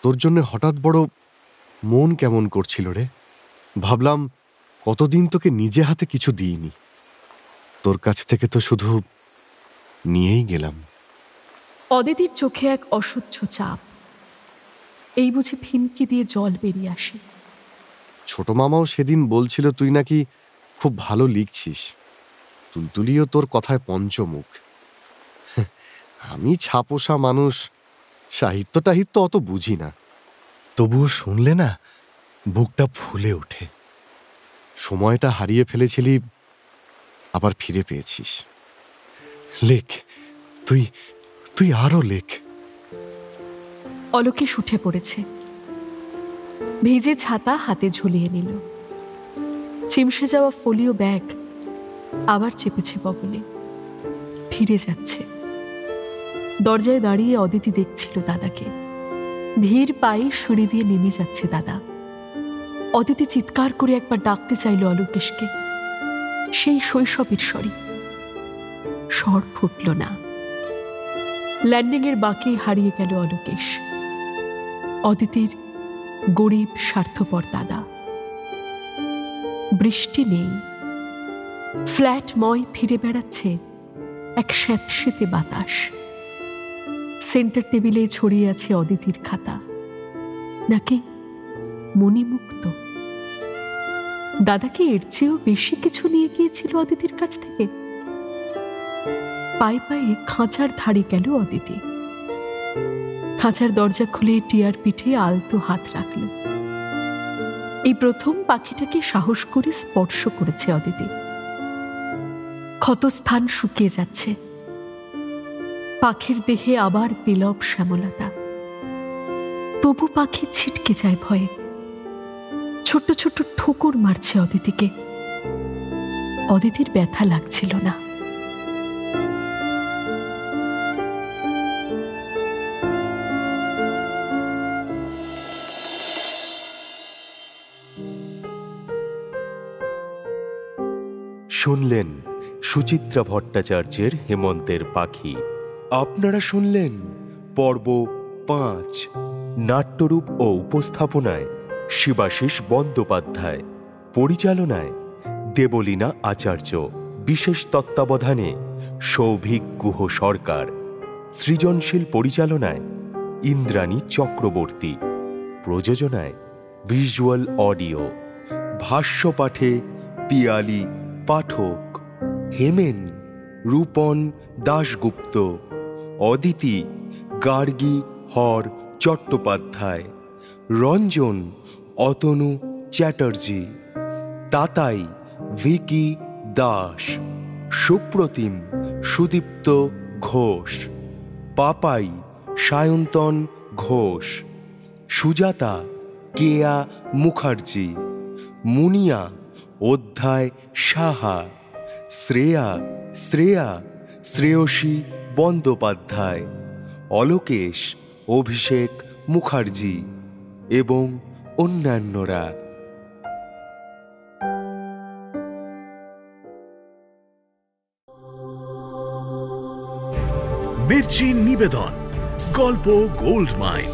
তোর জন্য হঠাৎ বড় মন কেমন করছিল রে। ভাবলাম কতদিন তোকে নিজে হাতে কিছু দিইনি, তোর কাছ থেকে তো শুধু নিয়েই গেলাম।
অদিতির চোখে এক অসহ্য চাপ, এই বুঝে ফিনকি দিয়ে জল বেরিয়ে আসে।
ছোট মামাও সেদিন বলছিল তুই নাকি খুব ভালো লিখছিস, তুলতুলিও তোর কথায় পঞ্চমুখ। আমি ছাপোষা মানুষ, সাহিত্য টাহিত্য অত বুঝি না, তবুও শুনলে না বুকটা ফুলে ওঠে। সময়টা হারিয়ে ফেলেছিলি, আবার ফিরে পেয়েছিস। লেখ, তুই তুই আরো লেখ।
অলোকেশ উঠে পড়েছে, ভিজে ছাতা হাতে ঝুলিয়ে নিল। চিমসে যাওয়া ফোলিও ব্যাগ আবার চেপেছে বগলে, ফিরে যাচ্ছে। দরজায় দাঁড়িয়ে অদিতি দেখছিল দাদাকে। ধীর পায়ে সিঁড়ি দিয়ে নেমে যাচ্ছে দাদা। অদিতি চিৎকার করে একবার ডাকতে চাইল অলোকেশকে, সেই শৈশবের স্বরে। স্বর ফুটল না। ল্যান্ডিং এর বাঁকে হারিয়ে গেল অলোকেশ, অদিতির গরিব স্বার্থপর দাদা। বৃষ্টি নেই, ফ্ল্যাটময় ফিরে বেড়াচ্ছে এক স্যাঁতসেঁতে বাতাস। সেন্টার টেবিলে ছড়িয়ে আছে অদিতির খাতা, নাকি মণিমুক্ত। দাদাকে এর চেয়েও বেশি কিছু নিয়ে গিয়েছিল অদিতির কাছ থেকে। পায়ে পায়ে খাঁচার ধারে গেল অদিতি। খাঁচার দরজা খুলে টিয়ার পিঠে আলতো হাত রাখল। এই প্রথম পাখিটাকে সাহস করে স্পর্শ করেছে অদিতি। ক্ষতস্থান শুকিয়ে যাচ্ছে, পাখির দেহে আবার পেলব শ্যামলতা। তবু পাখি ছিটকে যায় ভয়ে, ছোট্ট ছোট্ট ঠোকর মারছে অদিতিকে। অদিতির ব্যথা লাগছিল না।
শুনলেন সুচিত্রা ভট্টাচার্যের হেমন্তের পাখি। আপনারা শুনলেন পর্ব 5। নাট্যরূপ ও উপস্থাপনায় শিবাশিস বন্দ্যোপাধ্যায়, পরিচালনায় দেবলীনা আচার্য, বিশেষ তত্ত্বাবধানে সৌভিক গুহ সরকার, সৃজনশীল পরিচালনায় ইন্দ্রাণী চক্রবর্তী, প্রযোজনায় ভিজুয়াল অডিও, ভাষ্যপাঠে পিয়ালি পাঠক, হেমেন রূপন দাশগুপ্ত, অদিতি গার্গী হর চট্টোপাধ্যায়, রঞ্জন অতনু চ্যাটার্জি, তাতাই ভিকি দাস, সুপ্রতিম সুদীপ্ত ঘোষ, পাপাই সায়ন্তন ঘোষ, সুজাতা কেয়া মুখার্জি, মুনিয়া অধ্যায় সাহা, শ্রেয়া শ্রেয়সী বন্দ্যোপাধ্যায়, অলোকেশ অভিষেক মুখার্জি এবং অন্যান্যরা।
মির্চি নিবেদন গল্প গোল্ড মাইন।